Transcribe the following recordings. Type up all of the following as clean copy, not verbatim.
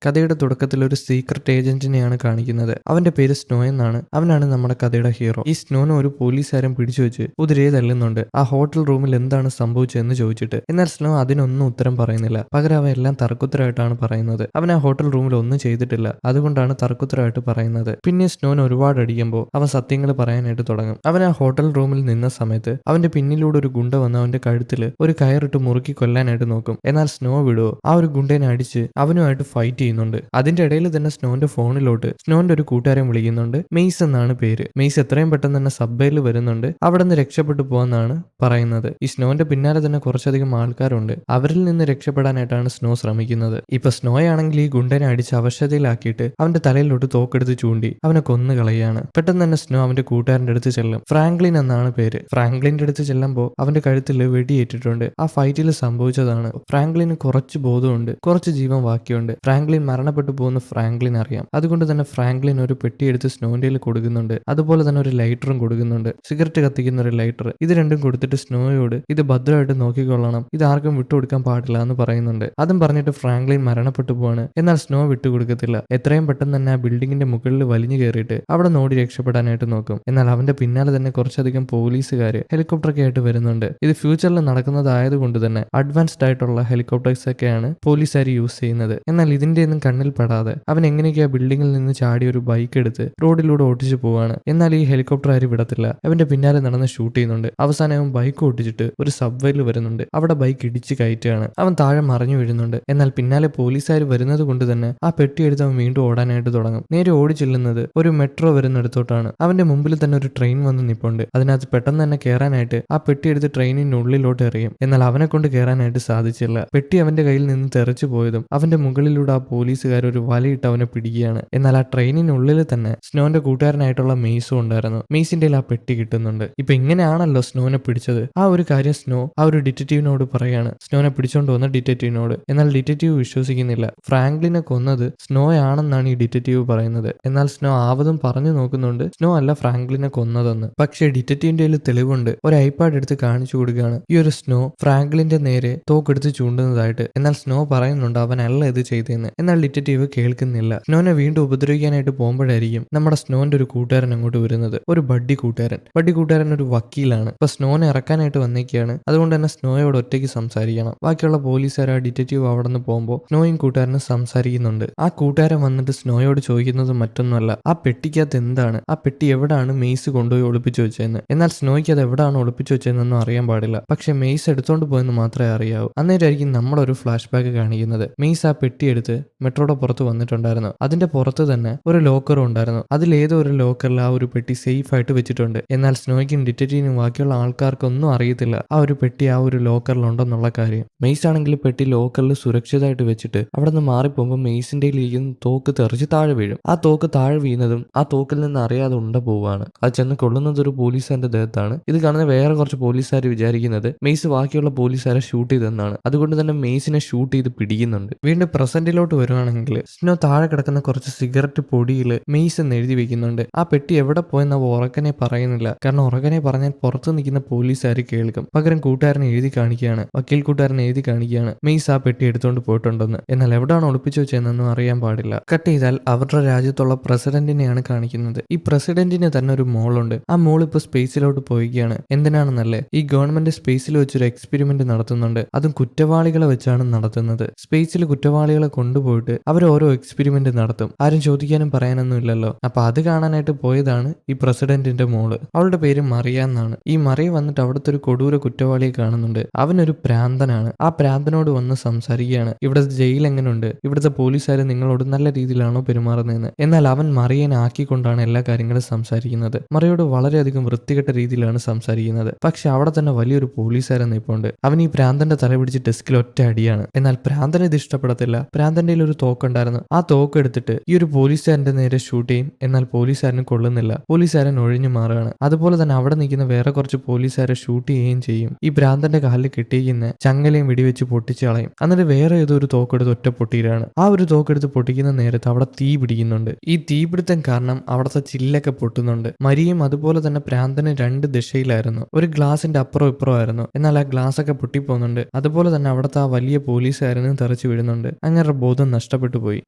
കഥയുടെ തുടക്കത്തിൽ ഒരു സീക്രട്ട് ഏജന്റിനെയാണ് കാണിക്കുന്നത്. അവന്റെ പേര് സ്നോ എന്നാണ്. അവനാണ് നമ്മുടെ കഥയുടെ ഹീറോ. ഈ സ്നോനെ ഒരു പോലീസുകാരൻ പിടിച്ചു വെച്ച് കുതിരയെ തല്ലുന്നുണ്ട്, ആ ഹോട്ടൽ റൂമിൽ എന്താണ് സംഭവിച്ചതെന്ന് ചോദിച്ചിട്ട്. എന്നാൽ സ്നോ അതിനൊന്നും ഉത്തരം പറയുന്നില്ല. പകരം അവൻ എല്ലാം തർക്കുത്തരമായിട്ടാണ് പറയുന്നത്. അവൻ ആ ഹോട്ടൽ റൂമിൽ ഒന്നും ചെയ്തിട്ടില്ല, അതുകൊണ്ടാണ് തർക്കുത്തരമായിട്ട് പറയുന്നത്. പിന്നെ സ്നോന് ഒരുപാട് അടിക്കുമ്പോൾ അവൻ സത്യങ്ങൾ പറയാനായിട്ട് തുടങ്ങും. അവൻ ആ ഹോട്ടൽ റൂമിൽ നിന്ന സമയത്ത് അവന്റെ പിന്നിലൂടെ ഒരു ഗുണ്ട വന്ന് അവന്റെ കഴുത്തിൽ ഒരു കയറിട്ട് മുറുക്കി കൊല്ലാനായിട്ട് നോക്കും. എന്നാൽ സ്നോ വിടുവോ? ആ ഒരു ഗുണ്ടനെ അടിച്ച് അവനുമായിട്ട് ഫൈറ്റ് ചെയ്യുന്നുണ്ട്. അതിന്റെ ഇടയിൽ തന്നെ സ്നോന്റെ ഫോണിലോട്ട് സ്നോന്റെ ഒരു കൂട്ടുകാരൻ വിളിക്കുന്നുണ്ട്. മെയ്സ് എന്നാണ് പേര്. മെയ്സ് എത്രയും പെട്ടെന്ന് തന്നെ സബ്വേയിൽ വരുന്നുണ്ട്. അവിടെ നിന്ന് രക്ഷപ്പെട്ടു പോകാന്നാണ് പറയുന്നത്. ഈ സ്നോന്റെ പിന്നാലെ തന്നെ കുറച്ചധികം ആൾക്കാരുണ്ട്. അവരിൽ നിന്ന് രക്ഷപ്പെടാനായിട്ടാണ് സ്നോ ശ്രമിക്കുന്നത്. ഇപ്പൊ സ്നോയാണെങ്കിൽ ഈ ഗുണ്ടനെ അടിച്ച് അവശതയിലാക്കിയിട്ട് അവന്റെ തലയിലോട്ട് തോക്കെടുത്ത് ചൂണ്ടി അവനെ കൊന്നു കളയാണ്. പെട്ടെന്ന് തന്നെ സ്നോ അവന്റെ കൂട്ടുകാരന്റെ അടുത്ത് ചെല്ലും. ഫ്രാങ്ക്ലിൻ എന്നാണ് പേര്. ഫ്രാങ്ക്ലിന്റെ അടുത്ത് ചെല്ലുമ്പോൾ അവന്റെ കഴുത്തിൽ വെടിയേറ്റിട്ടുണ്ട്. ആ ഫൈറ്റിൽ സംഭവിച്ചതാണ്. ഫ്രാങ്ക്ലിന് കുറച്ച് ബോധമുണ്ട്, കുറച്ച് ജീവൻ ബാക്കിയുണ്ട്. ഫ്രാങ്ക്ലിൻ മരണപ്പെട്ടു പോകുന്ന ഫ്രാങ്ക്ലിൻ അറിയാം. അതുകൊണ്ട് തന്നെ ഫ്രാങ്ക്ലിൻ ഒരു പെട്ടിയെടുത്ത് സ്നോന്റെ കൊടുക്കുന്നുണ്ട്. അതുപോലെ തന്നെ ഒരു ലൈറ്ററും കൊടുക്കുന്നുണ്ട്, സിഗരറ്റ് കത്തിക്കുന്ന ഒരു ലൈറ്റർ. ഇത് രണ്ടും കൊടുത്തിട്ട് സ്നോയോട് ഇത് ഭദ്രമായിട്ട് നോക്കിക്കൊള്ളണം, ഇത് ആർക്കും വിട്ടുകൊടുക്കാൻ പാടില്ല എന്ന് പറയുന്നുണ്ട്. അതും പറഞ്ഞിട്ട് ഫ്രാങ്ക്ലിൻ മരണപ്പെട്ടു പോവാണ്. എന്നാൽ സ്നോ വിട്ടുകൊടുക്കത്തില്ല. എത്രയും പെട്ടെന്ന് തന്നെ ആ ബിൽഡിങ്ങിന്റെ മുകളിൽ വലിഞ്ഞു കയറിയിട്ട് അവിടെ നോടി രക്ഷപ്പെടാനായിട്ട് നോക്കും. എന്നാൽ അവന്റെ പിന്നാലെ തന്നെ കുറച്ചധികം പോലീസുകാര് ഹെലികോപ്റ്ററൊക്കെ ആയിട്ട് വരുന്നുണ്ട്. ഇത് ഫ്യൂച്ചറിൽ നടക്കുന്നതായതുകൊണ്ട് തന്നെ അഡ്വാൻസ്ഡ് ആയിട്ടുള്ള ഹെലികോപ്റ്റേഴ്സ് ഒക്കെയാണ് പോലീസുകാർ യൂസ് ചെയ്യുന്നത്. എന്നാൽ ഇതിന്റെ ഒന്നും കണ്ണിൽ പെടാതെ അവൻ എങ്ങനെയൊക്കെയാ ബിൽഡിങ്ങിൽ നിന്ന് ചാടി ഒരു ബൈക്ക് എടുത്ത് റോഡിലൂടെ ഓടിച്ചു പോവാണ്. എന്നാൽ ഈ ഹെലികോപ്റ്റർ ആര് വിടത്തില്ല. അവന്റെ പിന്നാലെ നടന്ന് ഷൂട്ട് ചെയ്യുന്നുണ്ട്. അവസാനം അവൻ ബൈക്ക് ഓടിച്ചിട്ട് ഒരു സബ്വേയിൽ വരുന്നുണ്ട്. അവിടെ ബൈക്ക് ഇടിച്ച് കയറ്റുകയാണ്. അവൻ താഴെ മറിഞ്ഞു വീഴുന്നുണ്ട്. എന്നാൽ പിന്നാലെ പോലീസുകാർ വരുന്നത് കൊണ്ട് തന്നെ ആ പെട്ടി എടുത്ത് അവൻ വീണ്ടും ഓടാനായിട്ട് തുടങ്ങും. നേരെ ഓടി ചെല്ലുന്നത് ഒരു മെട്രോ വരുന്നിടത്തോട്ടാണ്. അവന്റെ മുമ്പിൽ തന്നെ ഒരു ട്രെയിൻ വന്ന് നിപ്പുണ്ട്. അതിനകത്ത് പെട്ടെന്ന് തന്നെ കയറാനായിട്ട് ആ പെട്ടി എടുത്ത് ട്രെയിനിന്റെ ഉള്ളിലോട്ട് എറിയും. എന്നാൽ അവനെ കൊണ്ട് കയറാനായിട്ട് സാധിച്ചില്ല. പെട്ടി അവന്റെ കയ്യിൽ നിന്ന് തെറിച്ചു പോയതും അവന്റെ മുകളിലൂടെ ആ പോലീസുകാർ ഒരു വലയിട്ട് അവനെ പിടിക്കുകയാണ്. എന്നാൽ ആ ട്രെയിനിനുള്ളിൽ തന്നെ സ്നോന്റെ കൂട്ടുകാരനായിട്ടുള്ള മെയ്സും ഉണ്ടായിരുന്നു. മെയ്സിന്റെ ആ പെട്ടി കിട്ടുന്നുണ്ട്. ഇപ്പൊ ഇങ്ങനെയാണല്ലോ സ്നോനെ പിടിച്ചത്. ആ ഒരു കാര്യം സ്നോ ആ ഒരു ഡിറ്റക്റ്റീവിനോട് പറയാണ്, സ്നോനെ പിടിച്ചോണ്ട് വന്ന ഡിറ്റക്റ്റീവിനോട്. എന്നാൽ ഡിറ്റക്റ്റീവ് വിശ്വസിക്കുന്നില്ല. ഫ്രാങ്ക്ലിനെ കൊന്നത് സ്നോ ആണെന്നാണ് ഈ ഡിറ്റക്റ്റീവ് പറയുന്നത്. എന്നാൽ സ്നോ ആവതും പറഞ്ഞു നോക്കുന്നുണ്ട് സ്നോ അല്ല ഫ്രാങ്ക്ലിനെ കൊന്നതെന്ന്. പക്ഷേ ഡിറ്റക്റ്റീവിന്റെ തെളിവുണ്ട്. ഒരു ഐപാഡ് എടുത്ത് കാണിച്ചു കൊടുക്കുകയാണ്. ഈ ഒരു സ്നോ ഫ്രാങ്ക്ലിന്റെ നേരെ തോക്കെടുത്ത് ചൂണ്ടുന്നതായിട്ട്. എന്നാൽ സ്നോ പറയുന്നുണ്ട് അവനല്ല ഇത് ചെയ്തതെന്ന്. എന്നാൽ ഡിറ്റക്റ്റീവ് കേൾക്കുന്നില്ല. സ്നോനെ വീണ്ടും ഉപദ്രവിക്കാനായിട്ട് പോകുമ്പോഴായിരിക്കും നമ്മുടെ സ്നോന്റെ ഒരു കൂട്ടുകാരൻ അങ്ങോട്ട് വരുന്നത്. ഒരു ബഡ്ഡി കൂട്ടുകാരൻ ഒരു വക്കീലാണ്. ഇപ്പൊ സ്നോനെ ഇറക്കാനായിട്ട് വന്നേക്കാണ്. അതുകൊണ്ട് തന്നെ സ്നോയോട് ഒറ്റയ്ക്ക് സംസാരിക്കണം. ബാക്കിയുള്ള പോലീസുകാർ ആ ഡിറ്റക്റ്റീവ് അവിടെ നിന്ന് പോകുമ്പോൾ സ്നോയും കൂട്ടുകാരനും സംസാരിക്കുന്നുണ്ട്. ആ കൂട്ടുകാരൻ വന്നിട്ട് സ്നോയോട് ചോദിക്കുന്നത് മറ്റൊന്നുമല്ല, ആ പെട്ടിക്കകത്ത് എന്താണ്, ആ പെട്ടി എവിടാണ് മെയ്സ് കൊണ്ടുപോയി ഒളിപ്പിച്ചു വെച്ചതെന്ന്. എന്നാൽ സ്നോയ്ക്ക് അത് എവിടാണ് ഒളിപ്പിച്ചു വെച്ചതെന്നൊന്നും അറിയാൻ പാടില്ല. പക്ഷെ മെയ്സ് എടുത്തോണ്ട് പോയെന്ന് മാത്രമേ അറിയാവൂ. അന്നേരമായിരിക്കും നമ്മളൊരു ഫ്ലാഷ് ബാക്ക് കാണിക്കുന്നത്. മെയ്സ് ആ പെട്ടി എടുത്ത് മെട്രോയുടെ പുറത്ത് വന്നിട്ടുണ്ടായിരുന്നു. അതിന്റെ പുറത്ത് തന്നെ ഒരു ലോക്കറും ഉണ്ടായിരുന്നു. അതിലേതോ ഒരു ലോക്കറിൽ ആ ഒരു പെട്ടി സേഫ് ആയിട്ട് വെച്ചിട്ടുണ്ട്. എന്നാൽ സ്നോയ്ക്കും ഡിറ്റക്റ്റീവിനും ബാക്കിയുള്ള ആൾക്കാർക്കൊന്നും അറിയത്തില്ല ആ ഒരു പെട്ടി ആ ഒരു ലോക്കറിൽ ഉണ്ടെന്നുള്ള കാര്യം. മെയ്സ് ആണെങ്കിൽ പെട്ടി ലോക്കറിൽ സുരക്ഷിതമായിട്ട് വെച്ചിട്ട് അവിടെ നിന്ന് മാറിപ്പോകുമ്പോൾ മെയ്സിന്റെ ഇരിക്കുന്ന തോക്ക് തെറിച്ച് താഴെ വീഴും. ആ തോക്ക് താഴെ വീഴുന്നതും ആ തോക്കിൽ നിന്ന് അറിയാതെ ഉണ്ട പോവാണ്. അത് ചെന്ന് കൊള്ളുന്നത് ഒരു പോലീസുകാരന്റെ ദേഹത്താണ്. ഇത് കാണുന്ന വേറെ കുറച്ച് പോലീസുകാർ വിചാരിക്കുന്നത് മെയ്സ് ബാക്കിയുള്ള പോലീസുകാരെ ഷൂട്ട് ചെയ്തെന്നാണ്. അതുകൊണ്ട് തന്നെ മെയ്സിനെ ഷൂട്ട് ചെയ്ത് പിടിക്കുന്നുണ്ട്. വീണ്ടും പ്രസന്റിലോട്ട് വരുവാണെങ്കിൽ സ്നോ താഴെ കിടക്കുന്ന കുറച്ച് സിഗരറ്റ് പൊടിയിൽ മെയ്സ് എന്ന് എഴുതി വെക്കുന്നുണ്ട്. ആ പെട്ടി എവിടെ പോയെന്ന് ഉറക്കനെ പറയുന്നില്ല. കാരണം ഉറക്കനെ പറഞ്ഞാൽ പുറത്ത് നിൽക്കുന്ന പോലീസുകാർ കേൾക്കും. പകരം കൂട്ടുകാരനെ എഴുതി കാണിക്കുകയാണ്, വക്കീൽ കൂട്ടുകാരനെ എഴുതി കാണിക്കുകയാണ് മെയ്സ് ആ പെട്ടി എടുത്തുകൊണ്ട് പോയിട്ടുണ്ടെന്ന്. എന്നാൽ എവിടെയാണ് ഒളിപ്പിച്ചു വെച്ചതെന്നൊന്നും അറിയാൻ പാടില്ല. കട്ട് ചെയ്താൽ അവരുടെ രാജ്യത്തുള്ള പ്രസിഡന്റിനെയാണ് കാണിക്കുന്നത്. ഈ പ്രസിഡന്റിന് തന്നെ ഒരു മോളുണ്ട്. ആ മോൾ ഇപ്പൊ സ്പേസിലോട്ട് പോവുകയാണ്. എന്തിനാണെന്നല്ലേ, ഈ ഗവൺമെന്റ് സ്പേസിൽ വെച്ചൊരു എക്സ്പെരിമെന്റ് നടത്തുന്നുണ്ട്. അതും കുറ്റവാളികളെ വെച്ചാണ് നടത്തുന്നത്. സ്പേസിൽ കുറ്റവാളികളെ കൊണ്ടുപോയിട്ട് അവർ ഓരോ എക്സ്പെരിമെന്റ് നടത്തും. ആരും ചോദിക്കാനും പറയാനൊന്നും ഇല്ലല്ലോ. അപ്പൊ അത് കാണാനായിട്ട് പോയതാണ് ഈ പ്രസിഡന്റിന്റെ മോള്. അവളുടെ പേര് മറിയ എന്നാണ്. ഈ മറിയ വന്നിട്ട് അവിടുത്തെ ഒരു കൊടൂര കുറ്റവാളിയെ കാണുന്നുണ്ട്. അവനൊരു പ്രാന്തനാണ്. ആ പ്രാന്തനോട് വന്ന് സംസാരിക്കുകയാണ്, ഇവിടുത്തെ ജയിൽ എങ്ങനെയുണ്ട്, ഇവിടുത്തെ പോലീസുകാർ നിങ്ങളോട് നല്ല രീതിയിലാണോ പെരുമാറുന്നതെന്ന്. എന്നാൽ അവൻ മറിയനെ ആക്കിക്കൊണ്ടാണ് എല്ലാ കാര്യങ്ങളും സംസാരിക്കുന്നത്. മറിയോട് വളരെയധികം വൃത്തികെട്ട രീതിയിലാണ് സംസാരിക്കുന്നത്. പക്ഷെ അവിടെ തന്നെ വലിയൊരു പോലീസുകാരൻ നിൽപ്പുണ്ട്. അവൻ ഈ പ്രാന്തന്റെ തല പിടിച്ച് ഡെസ്കിൽ ഒറ്റ അടിയാണ്. എന്നാൽ പ്രാന്തന് ഇത് ഇഷ്ടപ്പെടത്തില്ല. പ്രാന്തന്റെ ഒരു തോക്കുണ്ടായിരുന്നു. ആ തോക്ക് എടുത്തിട്ട് ഈ ഒരു പോലീസുകാരന്റെ നേരെ ഷൂട്ട് ചെയ്യും. എന്നാൽ പോലീസുകാരന് കൊള്ളുന്നില്ല. പോലീസുകാരൻ ഒഴിഞ്ഞു മാറുകയാണ്. അതുപോലെ തന്നെ അവിടെ നിൽക്കുന്ന വേറെ കുറച്ച് പോലീസുകാരെ ഷൂട്ട് ചെയ്യുകയും ചെയ്യും. ഈ ഭ്രാന്തന്റെ കാലിൽ കെട്ടിയിരിക്കുന്ന ചങ്ങലയും വെടിവെച്ച് പൊട്ടിച്ചു കളയും. എന്നിട്ട് വേറെ ഏതോ ഒരു തോക്കെടുത്ത് ഒറ്റ പൊട്ടിയിലാണ്. ആ ഒരു തോക്കെടുത്ത് പൊട്ടിക്കുന്ന നേരത്ത് അവിടെ തീ പിടിക്കുന്നുണ്ട്. ഈ തീപിടുത്തം കാരണം അവിടുത്തെ ചില്ലൊക്കെ പൊട്ടുന്നുണ്ട്. മരിയും അതുപോലെ തന്നെ ഭ്രാന്തന് രണ്ട് ദിശയിലായിരുന്നു. ഒരു ഗ്ലാസിന്റെ അപ്പുറം ഇപ്പുറം ആയിരുന്നു. എന്നാൽ ആ ഗ്ലാസ് ഒക്കെ പൊട്ടിപ്പോകുന്നുണ്ട്. അതുപോലെ തന്നെ അവിടുത്തെ ആ വലിയ പോലീസുകാരനും തെറിച്ചു വീഴുന്നുണ്ട്. അങ്ങനെ ബോധം നഷ്ടപ്പെട്ടു പോയി.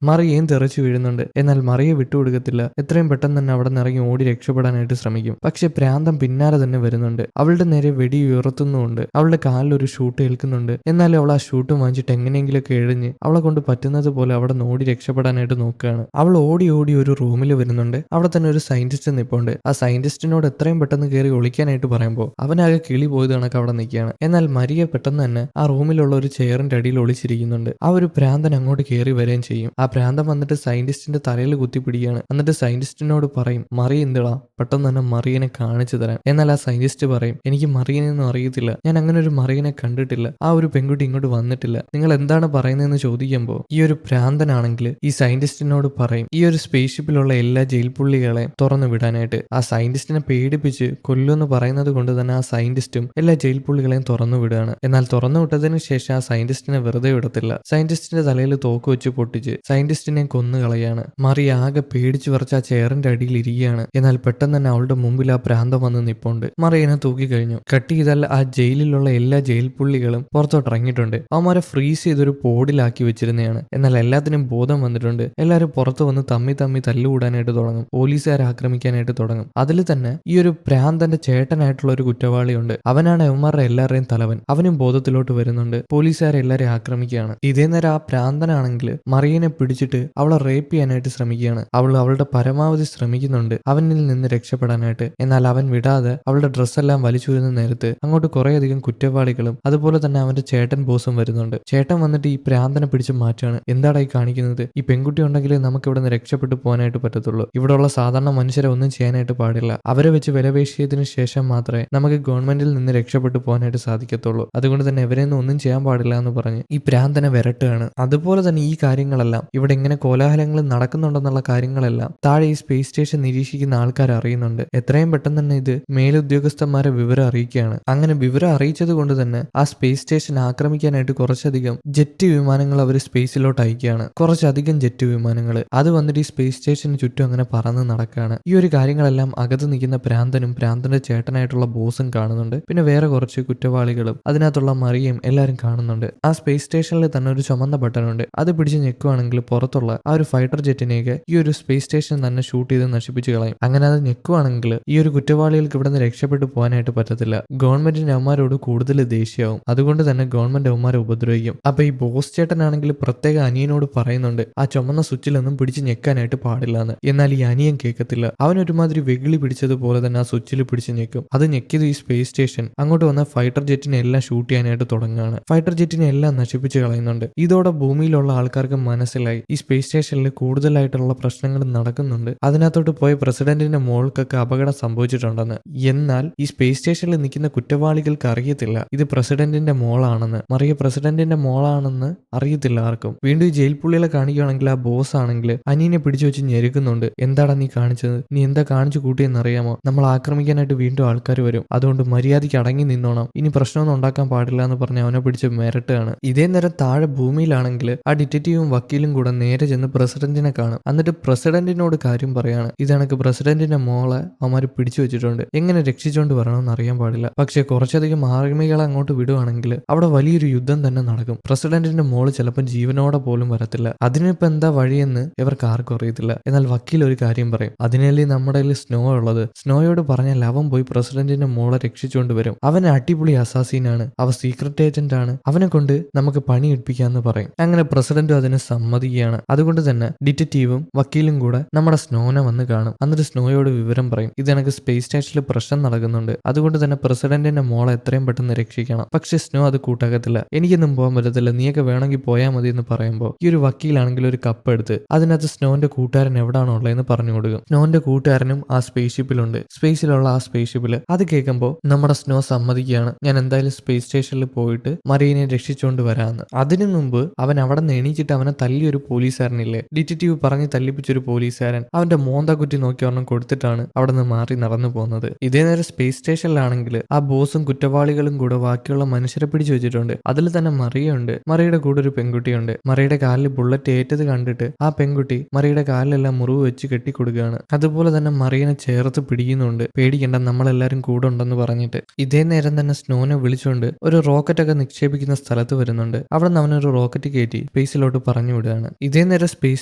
മറിയയും തെറിച്ചു വീഴുന്നുണ്ട്. എന്നാൽ മറിയെ വിട്ടുകൊടുക്കത്തില്ല. എത്രയും പെട്ടെന്ന് തന്നെ അവിടെ നിന്ന് ഇറങ്ങി ഓടി രക്ഷപ്പെടാനായിട്ട് ശ്രമിക്കും. പക്ഷെ പ്രാന്തം പിന്നാലെ തന്നെ വരുന്നുണ്ട്. അവളുടെ നേരെ വെടി ഉയർത്തുന്നുണ്ട്. അവളുടെ കാലിൽ ഒരു ഷൂട്ട് ഏൽക്കുന്നുണ്ട്. എന്നാലും അവൾ ആ ഷൂട്ട് വാങ്ങിച്ചിട്ട് എങ്ങനെയെങ്കിലുമൊക്കെ എഴിഞ്ഞ് അവളെ കൊണ്ട് പറ്റുന്നത് പോലെ അവിടെ നിന്ന് ഓടി രക്ഷപ്പെടാനായിട്ട് നോക്കുകയാണ്. അവൾ ഓടി ഓടി ഒരു റൂമിൽ വരുന്നുണ്ട്. അവിടെ തന്നെ ഒരു സയന്റിസ്റ്റ് നിൽപ്പുണ്ട്. ആ സയന്റിസ്റ്റിനോട് എത്രയും പെട്ടെന്ന് കയറി ഒളിക്കാനായിട്ട് പറയുമ്പോൾ അവനാകെ കിളി പോയത് കണക്ക് അവിടെ നിൽക്കുകയാണ്. എന്നാൽ മരിയ പെട്ടെന്ന് തന്നെ ആ റൂമിലുള്ള ഒരു ചെയറിന്റെ അടിയിൽ ഒളിച്ചിരിക്കുന്നുണ്ട്. ആ ഒരു പ്രാന്തൻ അങ്ങോട്ട് കയറി വരികയും ചെയ്യും. ആ പ്രാന്തൻ വന്നിട്ട് സയന്റിസ്റ്റിന്റെ തലയിൽ കുത്തിപ്പിടിക്കുകയാണ്. എന്നിട്ട് സയന്റിസ്റ്റിനോട് പറയും, മറിയ എന്തിടാ, പെട്ടെന്ന് തന്നെ മറിയനെ കാണിച്ചു തരാൻ. എന്നാൽ ആ സയന്റിസ്റ്റ് പറയും, എനിക്ക് മറിയനെയൊന്നും അറിയത്തില്ല, ഞാൻ അങ്ങനെ ഒരു മറിയനെ കണ്ടിട്ടില്ല, ആ ഒരു പെൺകുട്ടി ഇങ്ങോട്ട് വന്നിട്ടില്ല, നിങ്ങൾ എന്താണ് പറയുന്നതെന്ന് ചോദിക്കുമ്പോൾ ഈ ഒരു പ്രാന്തനാണെങ്കിൽ ഈ സയന്റിസ്റ്റിനോട് പറയും, ഈ ഒരു സ്പേസ് ഷിപ്പിലുള്ള എല്ലാ ജയിൽ പുള്ളികളെയും തുറന്നു വിടാനായിട്ട്. ആ സയന്റിസ്റ്റിനെ പേടിപ്പിച്ച് കൊല്ലുമെന്ന് പറയുന്നത് കൊണ്ട് തന്നെ ആ സയന്റിസ്റ്റും എല്ലാ ജയിൽ പുള്ളികളെയും തുറന്നു വിടുകയാണ്. എന്നാൽ തുറന്നു വിട്ടതിന് ശേഷം ആ സയന്റിസ്റ്റിനെ വെറുതെ വിടത്തില്ല. സയന്റിസ്റ്റിന്റെ തലയിൽ തോക്ക് വെച്ച് പൊട്ടിച്ച് സയന്റിസ്റ്റിനെ കൊന്നു കളയാണ്. മറിയ ആകെ പേടിച്ചു വിറച്ച് ആ ചെയറിന്റെ അടിയിൽ ഇരിക്കുകയാണ്. എന്നാൽ പെട്ടെന്ന് തന്നെ അവളുടെ മുമ്പിൽ ആ പ്രാന്തം വന്ന് നിപ്പുണ്ട്. മറിയനെ തൂക്കിക്കഴിഞ്ഞു. കട്ട് ചെയ്താൽ ആ ജയിലിലുള്ള എല്ലാ ജയിൽ പുള്ളികളും പുറത്തോട്ട് ഇറങ്ങിയിട്ടുണ്ട്. അവന്മാരെ ഫ്രീസ് ചെയ്തൊരു പോഡിലാക്കി വെച്ചിരുന്നതാണ്. എന്നാൽ എല്ലാത്തിനും ബോധം വന്നിട്ടുണ്ട്. എല്ലാവരും പുറത്തു വന്ന് തമ്മി തല്ലുകൂടാനായിട്ട് തുടങ്ങും. പോലീസുകാരെ ആക്രമിക്കാനായിട്ട് തുടങ്ങും. അതിൽ തന്നെ ഈ ഒരു പ്രാന്തന്റെ ചേട്ടനായിട്ടുള്ള ഒരു കുറ്റവാളിയുണ്ട്. അവനാണ് അവന്മാരുടെ എല്ലാവരുടെയും തലവൻ. അവനും ബോധത്തിലോട്ട് വരുന്നുണ്ട്. പോലീസുകാരെ എല്ലാവരെയും ആക്രമിക്കുകയാണ്. ഇതേ നേരം ആ പ്രാന്തനാണെങ്കിൽ മറിയനെ പിടിച്ചിട്ട് അവളെ റേപ്പ് ചെയ്യാനായിട്ട് ശ്രമിക്കുകയാണ്. അവൾ അവളുടെ പരമാവധി ശ്രമിക്കുന്നുണ്ട് അവനിൽ നിന്ന് രക്ഷപ്പെടാനായിട്ട്. എന്നാൽ അവൻ വിടാതെ അവളുടെ ഡ്രസ്സെല്ലാം വലിച്ചു വരുന്ന നേരത്ത് അങ്ങോട്ട് കുറേയധികം കുറ്റവാളികളും അതുപോലെ തന്നെ അവന്റെ ചേട്ടൻ ബോസും വരുന്നുണ്ട്. ചേട്ടൻ വന്നിട്ട് ഈ പ്രാന്തനെ പിടിച്ച് മാറ്റാണ്. എന്താടാ ഈ കാണിക്കുന്നത്? ഈ പെൺകുട്ടി ഉണ്ടെങ്കിൽ നമുക്ക് ഇവിടെ നിന്ന് രക്ഷപ്പെട്ടു പോകാനായിട്ട് പറ്റത്തുള്ളൂ. ഇവിടെയുള്ള സാധാരണ മനുഷ്യരെ ഒന്നും ചെയ്യാനായിട്ട് പാടില്ല. അവരെ വെച്ച് വിലപേശിയതിനു ശേഷം മാത്രമേ നമുക്ക് ഗവൺമെന്റിൽ നിന്ന് രക്ഷപ്പെട്ടു പോകാനായിട്ട് സാധിക്കത്തുള്ളൂ. അതുകൊണ്ട് തന്നെ ഇവരെയൊന്നും ഒന്നും ചെയ്യാൻ പാടില്ല എന്ന് പറഞ്ഞ് ഈ പ്രാന്തനെ വിരട്ടുകയാണ്. അതുപോലെ തന്നെ ഈ കാര്യങ്ങളെല്ലാം ഇവിടെ ഇങ്ങനെ കോലാഹലങ്ങൾ നടക്കുന്നുണ്ടെന്നുള്ള കാര്യങ്ങളെല്ലാം താഴെ ഈ സ്പേസ് സ്റ്റേഷൻ നിരീക്ഷിക്കുന്ന ആൾക്കാർ അറിയുന്നുണ്ട്. എത്രയും പെട്ടെന്ന് തന്നെ ഇത് മേലുദ്യോഗസ്ഥന്മാരെ വിവരം അറിയിക്കുകയാണ്. അങ്ങനെ വിവരം അറിയിച്ചത് കൊണ്ട് തന്നെ ആ സ്പേസ് സ്റ്റേഷൻ ആക്രമിക്കാനായിട്ട് കുറച്ചധികം ജെറ്റ് വിമാനങ്ങൾ അവർ സ്പേസിലോട്ട് അയക്കുകയാണ്. കുറച്ചധികം ജെറ്റ് വിമാനങ്ങൾ അത് വന്നിട്ട് ഈ സ്പേസ് സ്റ്റേഷന് ചുറ്റും അങ്ങനെ പറന്ന് നടക്കുകയാണ്. ഈ ഒരു കാര്യങ്ങളെല്ലാം അകത്ത് നിൽക്കുന്ന പ്രാന്തനും പ്രാന്തന്റെ ചേട്ടനായിട്ടുള്ള ബോസും കാണുന്നുണ്ട്. പിന്നെ വേറെ കുറച്ച് കുറ്റവാളികളും അതിനകത്തുള്ള മറിയും എല്ലാവരും കാണുന്നുണ്ട്. ആ സ്പേസ് സ്റ്റേഷനിൽ തന്നെ ഒരു ചുമന്ന ബട്ടൺ ഉണ്ട്. അത് പിടിച്ച് ഞെക്കുവാണെങ്കിൽ പുറത്തുള്ള ആ ഒരു ഫൈറ്റർ ജെറ്റിനെയൊക്കെ ഈ ഒരു സ്പേസ് സ്റ്റേഷൻ തന്നെ ഷൂട്ട് ചെയ്ത് നശിപ്പിച്ച് കളയും. അങ്ങനെ അത് ഞെക്കുവാണെങ്കിൽ ഈ ഒരു കുറ്റവാളികൾക്ക് ഇവിടെ നിന്ന് രക്ഷപ്പെട്ടു പോകാനായിട്ട് പറ്റത്തില്ല. ഗവൺമെന്റിന് അവന്മാരോട് കൂടുതൽ ദേഷ്യമാവും. അതുകൊണ്ട് തന്നെ ഗവൺമെന്റ് അവന്മാരെ ഉപദ്രവിക്കും. അപ്പൊ ഈ ബോസ് ചേട്ടനാണെങ്കിൽ പ്രത്യേക അനിയനോട് പറയുന്നുണ്ട് ആ ചുമന്ന സ്വിച്ചിലൊന്നും പിടിച്ച് ഞെക്കാനായിട്ട് പാടില്ല എന്ന്. എന്നാൽ ഈ അനിയൻ കേൾക്കത്തില്ല. അവൻ ഒരുമാതിരി വെകിളി പിടിച്ചതുപോലെ തന്നെ ആ സ്വിച്ചിൽ പിടിച്ച് ഞെക്കും. അത് ഞെക്കിയത് ഈ സ്പേസ് സ്റ്റേഷൻ അങ്ങോട്ട് വന്ന ഫൈറ്റർ ജെറ്റിനെ എല്ലാം ഷൂട്ട് ചെയ്യാനായിട്ട് തുടങ്ങുകയാണ്. ഫൈറ്റർ ജെറ്റിനെ എല്ലാം നശിപ്പിച്ച് കളയുന്നുണ്ട്. ഇതോടെ ഭൂമിയിലുള്ള ആൾക്കാർക്ക് മനസ്സിലായി ഈ സ്പേസ് സ്റ്റേഷനിൽ കൂടുതലായിട്ടുള്ള പ്രശ്നങ്ങൾ നടക്കുന്നുണ്ട്. അതിനകത്തോട്ട് പോയ പ്രസിഡന്റിന്റെ മോൾക്കൊക്കെ അപകടം സംഭവിച്ചിട്ടുണ്ടെന്ന്. എന്നാൽ ഈ സ്പേസ് സ്റ്റേഷനിൽ നിൽക്കുന്ന കുറ്റവാളികൾക്ക് അറിയത്തില്ല ഇത് പ്രസിഡന്റിന്റെ മോളാണെന്ന്. മറിയ പ്രസിഡന്റിന്റെ മോളാണെന്ന് അറിയത്തില്ല ആർക്കും. വീണ്ടും ഈ ജയിൽ പുള്ളികളെ കാണിക്കുകയാണെങ്കിൽ ആ ബോസ് ആണെങ്കിൽ അനിയനെ പിടിച്ചു വെച്ച് ഞെരുക്കുന്നുണ്ട്. എന്താടാ നീ കാണിച്ചത്? നീ എന്താ കാണിച്ചു കൂട്ടിയെന്ന് അറിയാമോ? നമ്മൾ ആക്രമിക്കാനായിട്ട് വീണ്ടും ആൾക്കാർ വരും. അതുകൊണ്ട് മര്യാദയ്ക്ക് അടങ്ങി നിന്നോണം. ഇനി പ്രശ്നമൊന്നും ഉണ്ടാക്കാൻ പാടില്ല എന്ന് പറഞ്ഞ് അവനെ പിടിച്ച് മിരട്ടുകയാണ്. ഇതേ നേരം താഴെ ഭൂമിയിലാണെങ്കിൽ ആ ഡിറ്റക്റ്റീവും വക്കീലും കൂടെ നേരെ ചെന്ന് പ്രസിഡന്റിനെ കാണും. എന്നിട്ട് പ്രസിഡന്റിനോട് കാര്യം പറയാണ്. ഇതണക്ക് പ്രസിഡന്റിന്റെ മോളെ അവന്മാർ പിടിച്ചു വെച്ചിട്ടുണ്ട്. എങ്ങനെ രക്ഷിച്ചുകൊണ്ട് വരണമെന്ന് അറിയാൻ പാടില്ല. പക്ഷെ കുറച്ചധികം ആർമികളെ അങ്ങോട്ട് വിടുവാണെങ്കിൽ അവിടെ വലിയൊരു യുദ്ധം തന്നെ നടക്കും. പ്രസിഡന്റിന്റെ മോള് ചിലപ്പോൾ ജീവനോടെ പോലും വരത്തില്ല. അതിനിപ്പോ എന്താ വഴിയെന്ന് ഇവർക്ക് ആർക്കും അറിയത്തില്ല. എന്നാൽ വക്കീൽ ഒരു കാര്യം പറയും. അതിനല്ലേ നമ്മുടെ സ്നോ ഉള്ളത്. സ്നോയോട് പറഞ്ഞാൽ അവൻ പോയി പ്രസിഡന്റിന്റെ മോളെ രക്ഷിച്ചുകൊണ്ട് വരും. അവൻ അടിപൊളി അസാസീനാണ്. അവ സീക്രട്ട് ഏജന്റ് ആണ്. അവനെ കൊണ്ട് നമുക്ക് പണി എടുപ്പിക്കാന്ന് പറയും. അങ്ങനെ പ്രസിഡന്റും അതിന് സമ്മതിക്കുകയാണ്. അതുകൊണ്ട് തന്നെ ഡിറ്റക്റ്റീവും വക്കീലും കൂടെ നമ്മുടെ സ്നോനെ വന്ന് കാണും. എന്നിട്ട് സ്നോയോട് വിവരം പറയും. ഇതെനക്ക് സ്പേസ് സ്റ്റേഷനിൽ പ്രശ്നം നടക്കുന്നുണ്ട്. അതുകൊണ്ട് തന്നെ പ്രസിഡന്റിന്റെ മോളെ എത്രയും പെട്ടെന്ന് രക്ഷിക്കണം. പക്ഷെ സ്നോ അത് കൂട്ടാക്കത്തില്ല. എനിക്കൊന്നും പോകാൻ പറ്റത്തില്ല, നീയൊക്കെ വേണമെങ്കിൽ പോയാൽ മതി എന്ന് പറയുമ്പോൾ ഈ ഒരു വക്കീലാണെങ്കിൽ ഒരു കപ്പ് എടുത്ത് അതിനകത്ത് സ്നോന്റെ കൂട്ടുകാരൻ എവിടാണോ ഉള്ളതെന്ന് പറഞ്ഞു കൊടുക്കും. സ്നോന്റെ കൂട്ടുകാരനും ആ സ്പേസ് ഷിപ്പിലുണ്ട്. സ്പേസിലുള്ള ആ സ്പേസ് ഷിപ്പിൽ അത് കേൾക്കുമ്പോൾ നമ്മുടെ സ്നോ സമ്മതിക്കുകയാണ്. ഞാൻ എന്തായാലും സ്പേസ് സ്റ്റേഷനിൽ പോയിട്ട് മറീനെ രക്ഷിച്ചുകൊണ്ട് വരാമെന്ന്. അതിനു മുമ്പ് അവൻ അവിടെ നിന്ന് എണീച്ചിട്ട് അവനെ തല്ലിയൊരു പോലീസുകാരനില്ലേ, ഡിറ്റക്റ്റീവ് പറഞ്ഞ് തല്ലിപ്പിച്ചൊരു പോലീസുകാരൻ, അവന്റെ മോന്ത കുറ്റി നോക്കി ഒരെണ്ണം കൊടുത്തിട്ടാണ് അവിടെ നിന്ന് മാറി നടന്നു പോകുന്നത്. ഇതേ നേരം സ്പേസ് സ്റ്റേഷനിലാണെങ്കിൽ ആ ബോസും കുറ്റവാളികളും കൂടെ ബാക്കിയുള്ള മനുഷ്യരെ പിടിച്ചു വെച്ചിട്ടുണ്ട്. അതിൽ തന്നെ മറിയുണ്ട്. മറിയുടെ കൂടെ ഒരു പെൺകുട്ടിയുണ്ട്. മറിയുടെ കാലിൽ ബുള്ളറ്റ് ഏറ്റത് കണ്ടിട്ട് ആ പെൺകുട്ടി മറിയുടെ കാലിലെല്ലാം മുറിവ് വെച്ച് കെട്ടിക്കൊടുക്കുകയാണ്. അതുപോലെ തന്നെ മറിയനെ ചേർത്ത് പിടിക്കുന്നുണ്ട്. പേടിക്കണ്ട, നമ്മളെല്ലാരും കൂടെ ഉണ്ടെന്ന് പറഞ്ഞിട്ട്. ഇതേ നേരം തന്നെ സ്നോനെ വിളിച്ചുകൊണ്ട് ഒരു റോക്കറ്റ് ഒക്കെ നിക്ഷേപിക്കുന്ന സ്ഥലത്ത് വരുന്നുണ്ട്. അവിടെ നിന്ന് അവനൊരു റോക്കറ്റ് കയറ്റി സ്പേസിലോട്ട് അങ്ങോട്ട് പറഞ്ഞു വിടുകയാണ്. ഇതേ നേരം സ്പേസ്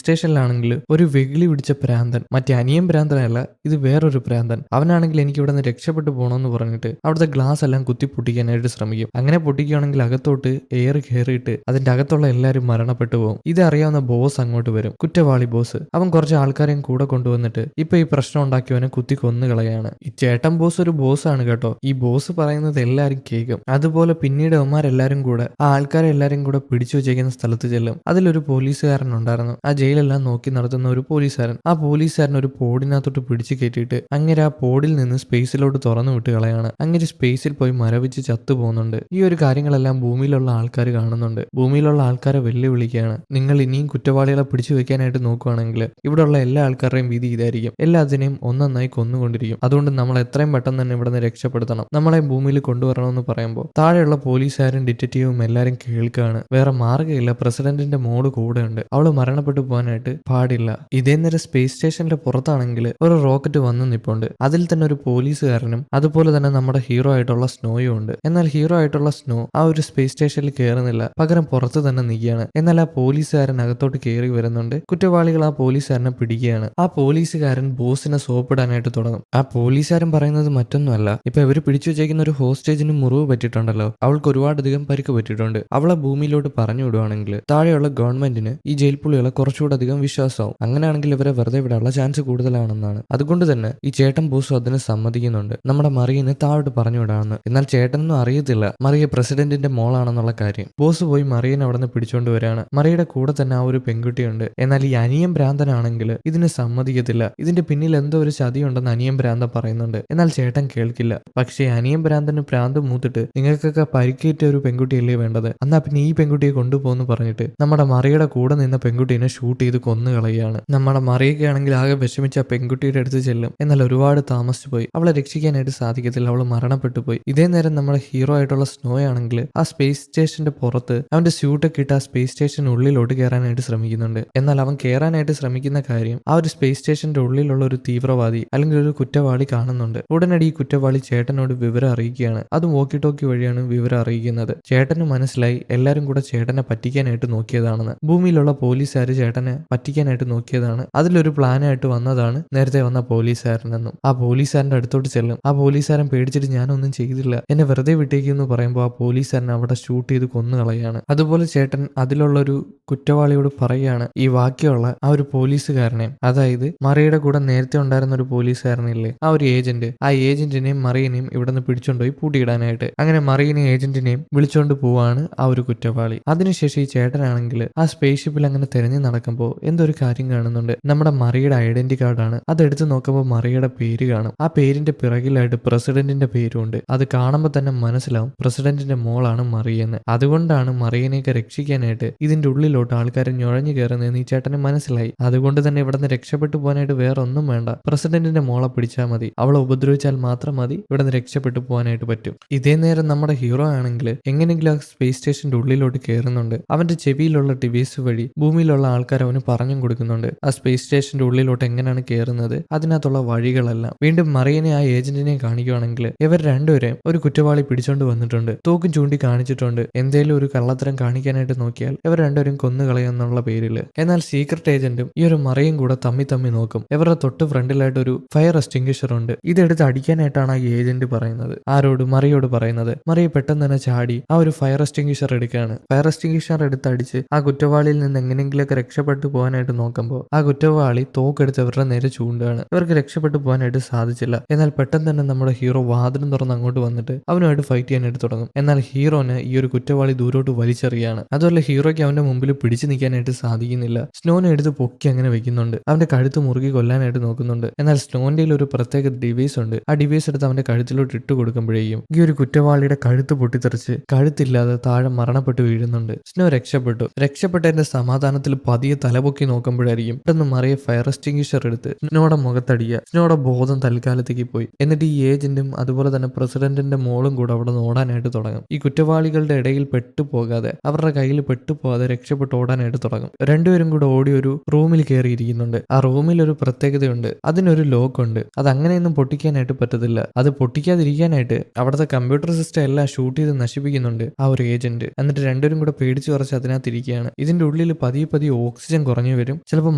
സ്റ്റേഷനിലാണെങ്കിൽ ഒരു വെകിളി പിടിച്ച ഭ്രാന്തൻ, മറ്റേ അനിയൻ ഭ്രാന്തനല്ല, ഇത് വേറൊരു ഭ്രാന്തൻ, അവനാണെങ്കിൽ എനിക്ക് ഇവിടെ നിന്ന് രക്ഷപ്പെട്ടു പോകണമെന്ന് പറഞ്ഞിട്ട് അവിടുത്തെ ഗ്ലാസ് എല്ലാം കുത്തി പൊട്ടിക്കാനായിട്ട് ശ്രമിക്കും. അങ്ങനെ പൊട്ടിക്കുകയാണെങ്കിൽ അകത്തോട്ട് എയർ കയറിയിട്ട് അതിന്റെ അകത്തുള്ള എല്ലാവരും മരണപ്പെട്ടു പോകും. ഇതറിയാവുന്ന ബോസ് അങ്ങോട്ട് വരും, കുറ്റവാളി ബോസ്. അവൻ കുറച്ച് ആൾക്കാരെയും കൂടെ കൊണ്ടുവന്നിട്ട് ഇപ്പൊ ഈ പ്രശ്നം ഉണ്ടാക്കിയവനെ കുത്തി കൊന്നു കളയാണ്. ഈ ചേട്ടൻ ബോസ് ഒരു ബോസ് ആണ് കേട്ടോ. ഈ ബോസ് പറയുന്നത് എല്ലാരും കേൾക്കും. അതുപോലെ പിന്നീട് അവന്മാരെല്ലാരും കൂടെ ആ ആൾക്കാരെ എല്ലാരും കൂടെ പിടിച്ചു വെച്ചേക്കുന്ന സ്ഥലത്ത് ചെല്ലും. അതിലൊരു പോലീസുകാരൻ ഉണ്ടായിരുന്നു, ആ ജയിലെല്ലാം നോക്കി നടത്തുന്ന ഒരു പോലീസുകാരൻ. ആ പോലീസുകാരൻ ഒരു പോഡിനകത്തോട്ട് പിടിച്ചു കയറ്റിയിട്ട് അങ്ങനെ ആ പോഡിൽ നിന്ന് സ്പേസിലോട്ട് തുറന്നു വിട്ട് കളയാണ്. അങ്ങനെ സ്പേസിൽ പോയി മരവിച്ച് ചത്തു പോകുന്നുണ്ട്. ഈ ഒരു കാര്യങ്ങളെല്ലാം ഭൂമിയിലുള്ള ആൾക്കാർ കാണുന്നുണ്ട്. ഭൂമിയിലുള്ള ആൾക്കാരെ വെല്ലുവിളിക്കുകയാണ്, നിങ്ങൾ ഇനിയും കുറ്റവാളികളെ പിടിച്ചു വെക്കാനായിട്ട് നോക്കുകയാണെങ്കിൽ ഇവിടെയുള്ള എല്ലാ ആൾക്കാരുടെയും വിധി ഇതായിരിക്കും, എല്ലാത്തിനെയും ഒന്നൊന്നായി കൊന്നുകൊണ്ടിരിക്കും. അതുകൊണ്ട് നമ്മൾ എത്രയും പെട്ടെന്ന് തന്നെ ഇവിടെ നിന്ന് രക്ഷപ്പെടുത്തണം, നമ്മളെ ഭൂമിയിൽ കൊണ്ടുവരണമെന്ന് പറയുമ്പോൾ താഴെയുള്ള പോലീസുകാരും ഡിറ്റക്റ്റീവും എല്ലാരും കേൾക്കുകയാണ്. വേറെ മാർഗ്ഗമില്ല, പ്രസിഡന്റിന്റെ മോള് കൂടെ ഉണ്ട്, അവള് മരണപ്പെട്ടു പോകാനായിട്ട് പാടില്ല. ഇതേ നേരം സ്പേസ് സ്റ്റേഷന്റെ പുറത്താണെങ്കിൽ ഒരു റോക്കറ്റ് വന്ന് നിപ്പുണ്ട്. അതിൽ തന്നെ ഒരു പോലീസുകാരനും അതുപോലെ തന്നെ നമ്മുടെ ഹീറോ ആയിട്ടുള്ള സ്നോയും ഉണ്ട്. എന്നാൽ ഹീറോ ആയിട്ടുള്ള സ്നോ ആ ഒരു സ്പേസ് സ്റ്റേഷനിൽ കയറുന്നില്ല, പകരം പുറത്ത് തന്നെ നിൽക്കുകയാണ്. എന്നാൽ ആ പോലീസുകാരൻ അകത്തോട്ട് കയറി വരുന്നുണ്ട്. കുറ്റവാളികൾ ആ പോലീസുകാരനെ പിടിക്കുകയാണ്. ആ പോലീസുകാരൻ ബോസിനെ സോപ്പിടാനായിട്ട് തുടങ്ങും. ആ പോലീസുകാരൻ പറയുന്നത് മറ്റൊന്നുമല്ല, ഇപ്പൊ ഇവര് പിടിച്ചു വെച്ചേക്കുന്ന ഒരു ഹോസ്റ്റേജിന് മുറിവ് പറ്റിയിട്ടുണ്ടല്ലോ, അവൾക്ക് ഒരുപാടധികം പരിക്ക് പറ്റിയിട്ടുണ്ട്, അവളെ ഭൂമിയിലോട്ട് പറഞ്ഞു വിടുവാണെങ്കിൽ താഴെയുള്ള ഗവൺമെന്റിന് ഈ ജയിൽ പുള്ളികളെ കുറച്ചുകൂടെ അധികം വിശ്വാസമാവും. അങ്ങനെയാണെങ്കിൽ ഇവരെ വെറുതെ വിടാനുള്ള ചാൻസ് കൂടുതലാണെന്നാണ്. അതുകൊണ്ട് തന്നെ ഈ ചേട്ടൻ ബോസും അതിന് സമ്മതിക്കുന്നുണ്ട്, നമ്മുടെ മറിയനെ താഴോട്ട് പറഞ്ഞു വിടാമെന്ന്. എന്നാൽ ചേട്ടനൊന്നും അറിയത്തില്ല മറിയ പ്രസിഡന്റിന്റെ മോളാണെന്നുള്ള കാര്യം. ബോസ് പോയി മറിയനെ അവിടെ നിന്ന് പിടിച്ചോണ്ട് വരികയാണ്. മറിയുടെ കൂടെ തന്നെ ആ ഒരു പെൺകുട്ടിയുണ്ട്. എന്നാൽ ഈ അനിയൻ ഭ്രാന്തനാണെങ്കിൽ ഇതിന് സമ്മതിക്കത്തില്ല. ഇതിന്റെ പിന്നിൽ എന്തോ ഒരു ചതിയുണ്ടെന്ന് അനിയൻ ഭ്രാന്തൻ പറയുന്നുണ്ട്. എന്നാൽ ചേട്ടൻ കേൾക്കില്ല. പക്ഷേ അനിയൻ ഭ്രാന്തന് ഭ്രാന്ത് മൂത്തിട്ട് നിങ്ങൾക്കൊക്കെ പരിക്കേറ്റ ഒരു പെൺകുട്ടിയല്ലേ വേണ്ടത്, എന്നാ പിന്നെ ഈ പെൺകുട്ടിയെ കൊണ്ടുപോകുന്നു പറഞ്ഞിട്ട് നമ്മുടെ മറിയുടെ കൂടെ നിന്ന പെൺകുട്ടീനെ ഷൂട്ട് ചെയ്ത് കൊന്നു കളയാണ്. നമ്മുടെ മറിയൊക്കെ ആണെങ്കിൽ ആകെ വിഷമിച്ച് ആ പെൺകുട്ടിയുടെ അടുത്ത് ചെല്ലും. എന്നാൽ ഒരുപാട് താമസിച്ചു പോയി, അവളെ രക്ഷിക്കാനായിട്ട് സാധിക്കത്തില്ല, അവൾ മരണപ്പെട്ടു പോയി. ഇതേ നേരം നമ്മുടെ ഹീറോ ആയിട്ടുള്ള സ്നോ ആണെങ്കിൽ ആ സ്പേസ് സ്റ്റേഷന്റെ പുറത്ത് അവന്റെ സ്യൂട്ടൊക്കെ ഇട്ട് ആ സ്പേസ് സ്റ്റേഷന് ഉള്ളിലോട്ട് കയറാനായിട്ട് ശ്രമിക്കുന്നുണ്ട്. എന്നാൽ അവൻ കയറാനായിട്ട് ശ്രമിക്കുന്ന കാര്യം ആ ഒരു സ്പേസ് സ്റ്റേഷന്റെ ഉള്ളിലുള്ള ഒരു തീവ്രവാദി അല്ലെങ്കിൽ ഒരു കുറ്റവാളി കാണുന്നുണ്ട്. ഉടനടി ഈ കുറ്റവാളി ചേട്ടനോട് വിവരം അറിയിക്കുകയാണ്. അതും വോക്കി ടോക്കി വഴിയാണ് വിവരം അറിയിക്കുന്നത്. ചേട്ടന് മനസ്സിലായി എല്ലാരും കൂടെ ചേട്ടനെ പറ്റിക്കാനായിട്ട് നോക്കിയതാണെന്ന്. ഭൂമിയിലുള്ള പോലീസുകാർ ചേട്ടനെ പറ്റിക്കാനായിട്ട് നോക്കിയതാണ്. അതിലൊരു പ്ലാനായിട്ട് വന്നതാണ് നേരത്തെ വന്ന പോലീസുകാരനെന്നും. ആ പോലീസുകാരന്റെ അടുത്തോട്ട് ചെല്ലും. ആ പോലീസുകാരൻ പേടിച്ചിട്ട് ഞാനൊന്നും ചെയ്തില്ല, എന്നെ വെറുതെ വിട്ടേക്കെന്ന് പറയുമ്പോൾ ആ പോലീസുകാരൻ അവിടെ ഷൂട്ട് ചെയ്ത് കൊന്നു കളയാണ്. അതുപോലെ ചേട്ടൻ അതിലുള്ള ഒരു കുറ്റവാളിയോട് പറയുകയാണ് ഈ ബാക്കിയുള്ള ആ ഒരു പോലീസുകാരനെ, അതായത് മറിയുടെ കൂടെ നേരത്തെ ഉണ്ടായിരുന്ന ഒരു പോലീസുകാരനില്ലേ, ആ ഒരു ഏജന്റ്, ആ ഏജന്റിനെയും മറിയനെയും ഇവിടെ നിന്ന് പിടിച്ചോണ്ടുപോയി പൂട്ടിയിടാനായിട്ട്. അങ്ങനെ മറിയനെയും ഏജന്റിനെയും വിളിച്ചോണ്ട് പോവാണ് ആ ഒരു കുറ്റവാളി. അതിനുശേഷം ഈ ചേട്ടനാണെങ്കിൽ ആ സ്പേസ് ഷിപ്പിൽ അങ്ങനെ തെരഞ്ഞു നടക്കുമ്പോൾ എന്തോ ഒരു കാര്യം കാണുന്നുണ്ട്. നമ്മുടെ മറിയുടെ ഐഡന്റി കാർഡാണ്. അതെടുത്ത് നോക്കുമ്പോൾ മറിയുടെ പേര് കാണും. ആ പേരിന്റെ പിറകിലായിട്ട് പ്രസിഡന്റിന്റെ പേരുണ്ട്. അത് കാണുമ്പോൾ തന്നെ മനസ്സിലാവും പ്രസിഡന്റിന്റെ മോളാണ് മറിയെന്ന്. അതുകൊണ്ടാണ് മറിയനെയൊക്കെ രക്ഷിക്കാനായിട്ട് ഇതിന്റെ ഉള്ളിലോട്ട് ആൾക്കാരെ ഞുഴഞ്ഞു കയറുന്നതെന്ന് ഈ ചേട്ടന് മനസ്സിലായി. അതുകൊണ്ട് തന്നെ ഇവിടെ നിന്ന് രക്ഷപ്പെട്ടു പോകാനായിട്ട് വേറെ ഒന്നും വേണ്ട, പ്രസിഡന്റിന്റെ മോളെ പിടിച്ചാൽ മതി, അവളെ ഉപദ്രവിച്ചാൽ മാത്രം മതി ഇവിടെ നിന്ന് രക്ഷപ്പെട്ടു പോകാനായിട്ട് പറ്റും. ഇതേ നേരം നമ്മുടെ ഹീറോ ആണെങ്കിൽ എങ്ങനെയെങ്കിലും ആ സ്പേസ് സ്റ്റേഷന്റെ ഉള്ളിലോട്ട് കയറുന്നുണ്ട്. അവന്റെ ചെവിയിലുള്ള ഡിവൈസ് വഴി ഭൂമിയിലുള്ള ആൾക്കാർ അവന് പറഞ്ഞും കൊടുക്കുന്നുണ്ട് ആ സ്പേസ് സ്റ്റേഷന്റെ ഉള്ളിലോട്ട് എങ്ങനെയാണ് കയറുന്നത്, അതിനകത്തുള്ള വഴികളെല്ലാം. വീണ്ടും മറിയനെ ആ ഏജന്റിനെ കാണിക്കുകയാണെങ്കിൽ ഇവർ രണ്ടുപേരെയും ഒരു കുറ്റവാളി പിടിച്ചോണ്ട് വന്നിട്ടുണ്ട്, തോക്കും ചൂണ്ടി കാണിച്ചിട്ടുണ്ട്. എന്തേലും ഒരു കള്ളത്തരം കാണിക്കാനായിട്ട് നോക്കിയാൽ ഇവർ രണ്ടുപേരും കൊന്നു കളയുന്നുള്ള പേരിൽ. എന്നാൽ സീക്രട്ട് ഏജന്റും ഈ ഒരു മറിയും കൂടെ തമ്മി നോക്കും. ഇവരുടെ തൊട്ട് ഫ്രണ്ടിലായിട്ട് ഒരു ഫയർ എക്സ്റ്റിംഗ്വിഷർ ഉണ്ട്. ഇതെടുത്ത് അടിക്കാനായിട്ടാണ് ആ ഏജന്റ് പറയുന്നത്, ആരോട്, മറിയോട് പറയുന്നത്. മറി പെട്ടെന്ന് തന്നെ ചാടി ആ ഒരു ഫയർ എക്സ്റ്റിംഗ്വിഷർ എടുക്കുകയാണ്. ഫയർ എക്സ്റ്റിംഗ്വിഷർ എടുത്ത് അടിച്ച് ആ കുറ്റവാളിയിൽ നിന്ന് എങ്ങനെയെങ്കിലൊക്കെ രക്ഷപ്പെട്ടു പോകാനായിട്ട് നോക്കുമ്പോൾ ആ കുറ്റവാളി തോക്കെടുത്ത് ഇവരുടെ നേരെ ചൂണ്ടുകയാണ്. ഇവർക്ക് രക്ഷപ്പെട്ടു പോകാനായിട്ട് സാധിച്ചില്ല. എന്നാൽ പെട്ടെന്ന് തന്നെ നമ്മുടെ ഹീറോ വാതിലും തുറന്ന് അങ്ങോട്ട് വന്നിട്ട് അവനുമായിട്ട് ഫൈറ്റ് ചെയ്യാനായിട്ട് തുടങ്ങും. എന്നാൽ ഹീറോന് ഈ ഒരു കുറ്റവാളി ദൂരോട്ട് വലിച്ചെറിയാണ്. അതുപോലെ ഹീറോയ്ക്ക് അവന്റെ മുമ്പിൽ പിടിച്ചു നിൽക്കാനായിട്ട് സാധിക്കുന്നില്ല. സ്നോനെ എടുത്ത് പൊക്കി അങ്ങനെ വെക്കുന്നുണ്ട്. അവന്റെ കഴുത്ത് മുറുകി കൊല്ലാനായിട്ട് നോക്കുന്നുണ്ട്. എന്നാൽ സ്നോന്റെ ഒരു പ്രത്യേക ഡിവൈസ് ഉണ്ട്. ആ ഡിവൈസ് എടുത്ത് അവന്റെ കഴുത്തിലോട്ട് ഇട്ട് കൊടുക്കുമ്പോഴേക്കും ഈ ഒരു കുറ്റവാളിയുടെ കഴുത്ത് പൊട്ടിത്തെറിച്ച് കഴുത്തില്ലാതെ താഴെ മരണപ്പെട്ട് വീഴുന്നുണ്ട്. സ്നോ രക്ഷപ്പെട്ടതിന്റെ സമാധാനത്തിൽ പതിയെ തലപൊക്കി നോക്കുമ്പോഴായിരിക്കും പെട്ടെന്ന് മറിയ ഫയർ എക്സ്റ്റിംഗ്വിഷർ എടുത്ത് സ്നോയുടെ മുഖത്തടിക്കുക. സ്നോയുടെ ബോധം തൽക്കാലത്തേക്ക് പോയി. എന്നിട്ട് ഈ ഏജന്റും അതുപോലെ തന്നെ പ്രസിഡന്റിന്റെ മോളും കൂടെ അവിടെ നിന്ന് ഓടാനായിട്ട് തുടങ്ങും. ഈ കുറ്റവാളികളുടെ ഇടയിൽ പെട്ടുപോകാതെ, അവരുടെ കയ്യിൽ പെട്ടുപോകാതെ രക്ഷപ്പെട്ട് ഓടാനായിട്ട് തുടങ്ങും. രണ്ടുപേരും കൂടെ ഓടി ഒരു റൂമിൽ കയറിയിരിക്കുന്നുണ്ട്. ആ റൂമിൽ ഒരു പ്രത്യേകതയുണ്ട്, അതിനൊരു ലോക്ക് ഉണ്ട്. അത് അങ്ങനെയൊന്നും പൊട്ടിക്കാനായിട്ട് പറ്റത്തില്ല. അത് പൊട്ടിക്കാതിരിക്കാനായിട്ട് അവിടുത്തെ കമ്പ്യൂട്ടർ സിസ്റ്റം എല്ലാം ഷൂട്ട് ചെയ്ത് നശിപ്പിക്കുന്നുണ്ട് ആ ഒരു ഏജന്റ്. എന്നിട്ട് രണ്ടുപേരും കൂടെ പേടിച്ചു കുറച്ച് അതിനകത്ത് ഇരിക്കുകയാണ്. പേടിയാണ്. ഇതിന്റെ ഉള്ളിൽ പതിയെ പതിയെ ഓക്സിജൻ കുറഞ്ഞു വരും, ചിലപ്പോൾ